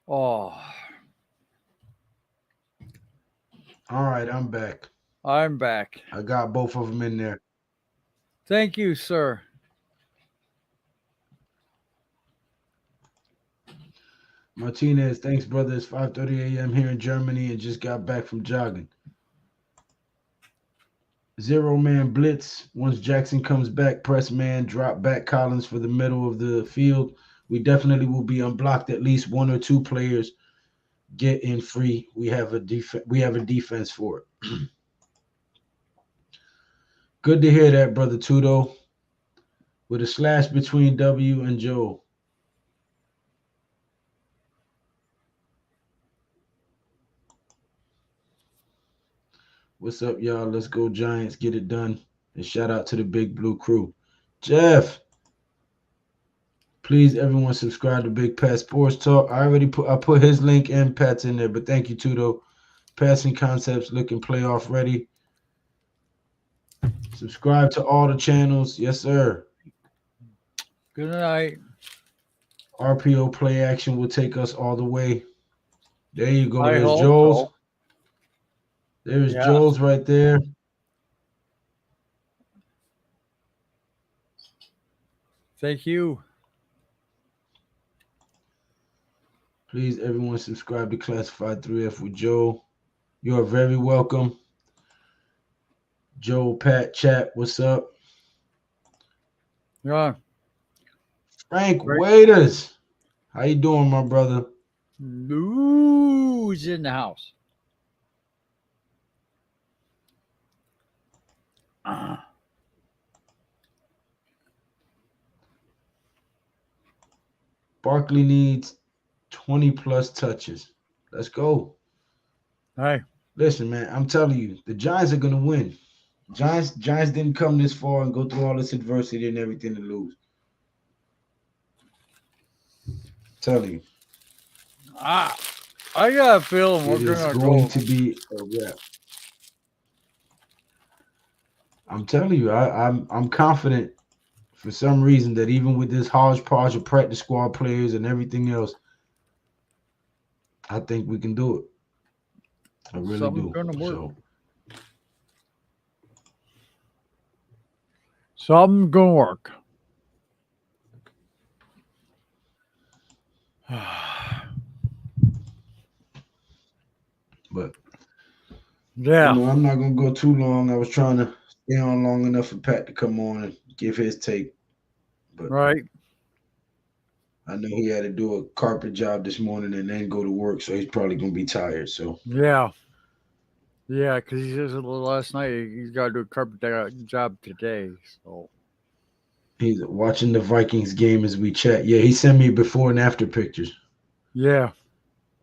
Oh, All right, I'm back. I'm back. I got both of them in there. Thank you, sir. Martinez, thanks, brother. It's 5:30 a.m. here in Germany and just got back from jogging. 0-man blitz. Once Jackson comes back, press man, drop back Collins for the middle of the field. We definitely will be unblocked. At least one or two players get in free. We have a defense for it. Good to hear that, brother Tudo. With a slash between W and Joe. What's up, y'all? Let's go Giants. Get it done. And shout out to the Big Blue Crew. Jeff, please everyone subscribe to Big Pat Sports Talk. I put his link and Pat's in there, but thank you, Tudo. Passing Concepts looking playoff ready. Subscribe to all the channels. Yes, sir. Good night. RPO play action will take us all the way. There you go. I There's hope Joel's. so. There's Yeah. Joel's right there. Thank you. Please, everyone, subscribe to Classified 3F with Joe. You are very welcome. Joe, Pat, chat, what's up? Yeah. Frank Right. Waiters. How you doing, my brother? Who's in the house? Barkley needs 20 plus touches. Let's go. Hey, Listen, man, I'm telling you, the Giants are gonna win. Giants didn't come this far and go through all this adversity and everything to lose. Telling you, I got a feeling it we're is gonna going go. to be a wrap. I'm telling you, I'm confident for some reason that even with this hodgepodge of practice squad players and everything else, I think we can do it. I really Something's do. gonna work. So Something's gonna work. but Yeah. you know, I'm not gonna go too long. I was trying to stay on long enough for Pat to come on and give his take. But Right. I know he had to do a carpet job this morning and then go to work, so he's probably gonna be tired. So Yeah. Yeah, because he says last night he's got to do a carpet job today. So he's watching the Vikings game as we chat. Yeah, he sent me before and after pictures. yeah.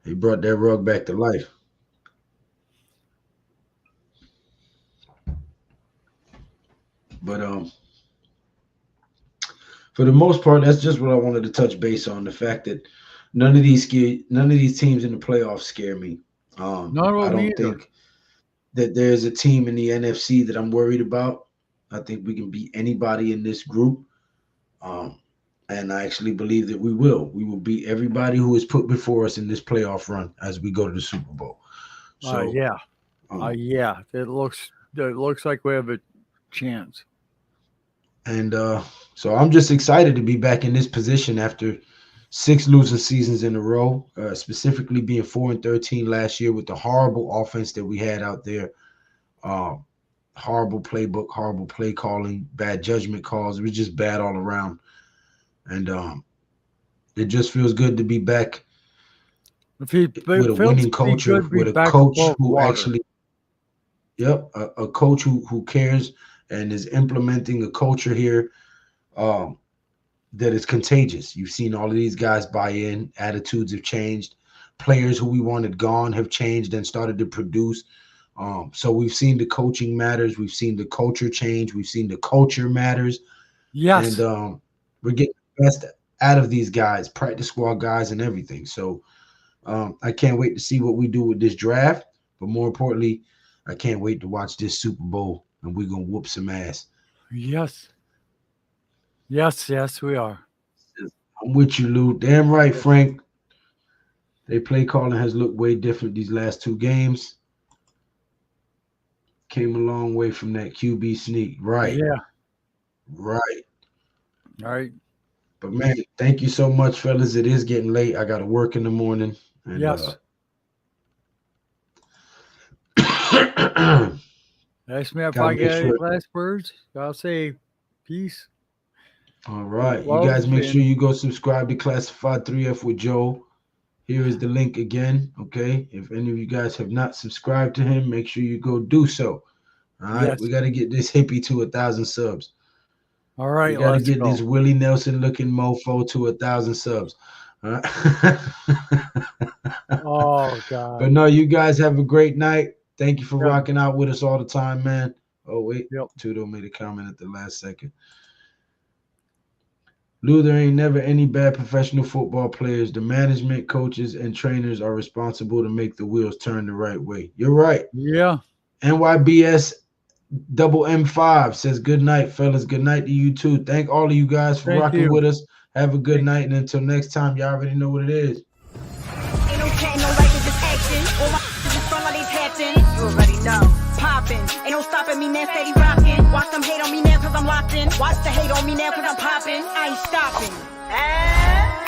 He brought that rug back to life. But for the most part, that's just what I wanted to touch base on. The fact that none of these teams in the playoffs scare me. Not I don't either. think that there's a team in the NFC that I'm worried about. I think we can beat anybody in this group. And I actually believe that we will. We will beat everybody who is put before us in this playoff run as we go to the Super Bowl. So Yeah. um, It looks like we have a chance. and so I'm just excited to be back in this position after 6 losing seasons in a row, specifically being 4-13 last year with the horrible offense that we had out there. Horrible playbook, horrible play calling, bad judgment calls. It was just bad all around. And it just feels good to be back with a winning culture, with a coach who actually, a coach who cares and is implementing a culture here that is contagious. You've seen all of these guys buy in, attitudes have changed, players who we wanted gone have changed and started to produce. So we've seen the coaching matters, we've seen the culture change, we've seen the culture matters. Yes. And we're getting the best out of these guys, practice squad guys and everything. So I can't wait to see what we do with this draft. But more importantly, I can't wait to watch this Super Bowl, and we're going to whoop some ass. Yes. Yes, we are. I'm with you, Lou. Damn right, Frank. They play calling has looked way different these last 2 games. Came a long way from that QB sneak. Right. Yeah. Right. All right. But, man, thank you so much, fellas. It is getting late. I got to work in the morning. And, Yes. Ask me if Gotta I make get any sure- last words. I'll say peace. All right. You Love guys make sure and- you go subscribe to Classified 3F with Joe. Here is the link again. Okay. If any of you guys have not subscribed to him, make sure you go do so. All right. Yes. We got to get this hippie to 1,000 subs. All right, We got to let's get go. this Willie Nelson looking mofo to 1,000 subs. All right. Oh God. But no, you guys have a great night. Thank you for Yep. rocking out with us all the time, man. Oh, wait. Yep. Tudo made a comment at the last second. Lou, there ain't never any bad professional football players. The management, coaches, and trainers are responsible to make the wheels turn the right way. You're right. Yeah. NYBS double M5 says good night, fellas. Good night to you too. Thank all of you guys for Thank rocking you. with us. Have a good Thank night. And until next time, y'all already know what it is. Ain't no chat, no like, it's just action. All my just front like they tapped in. You already know. Poppin'. Ain't no stopping me now, steady rockin'. Watch them hate on me now, cause I'm locked in. Watch the hate on me now, cause I'm poppin'. I ain't stopping.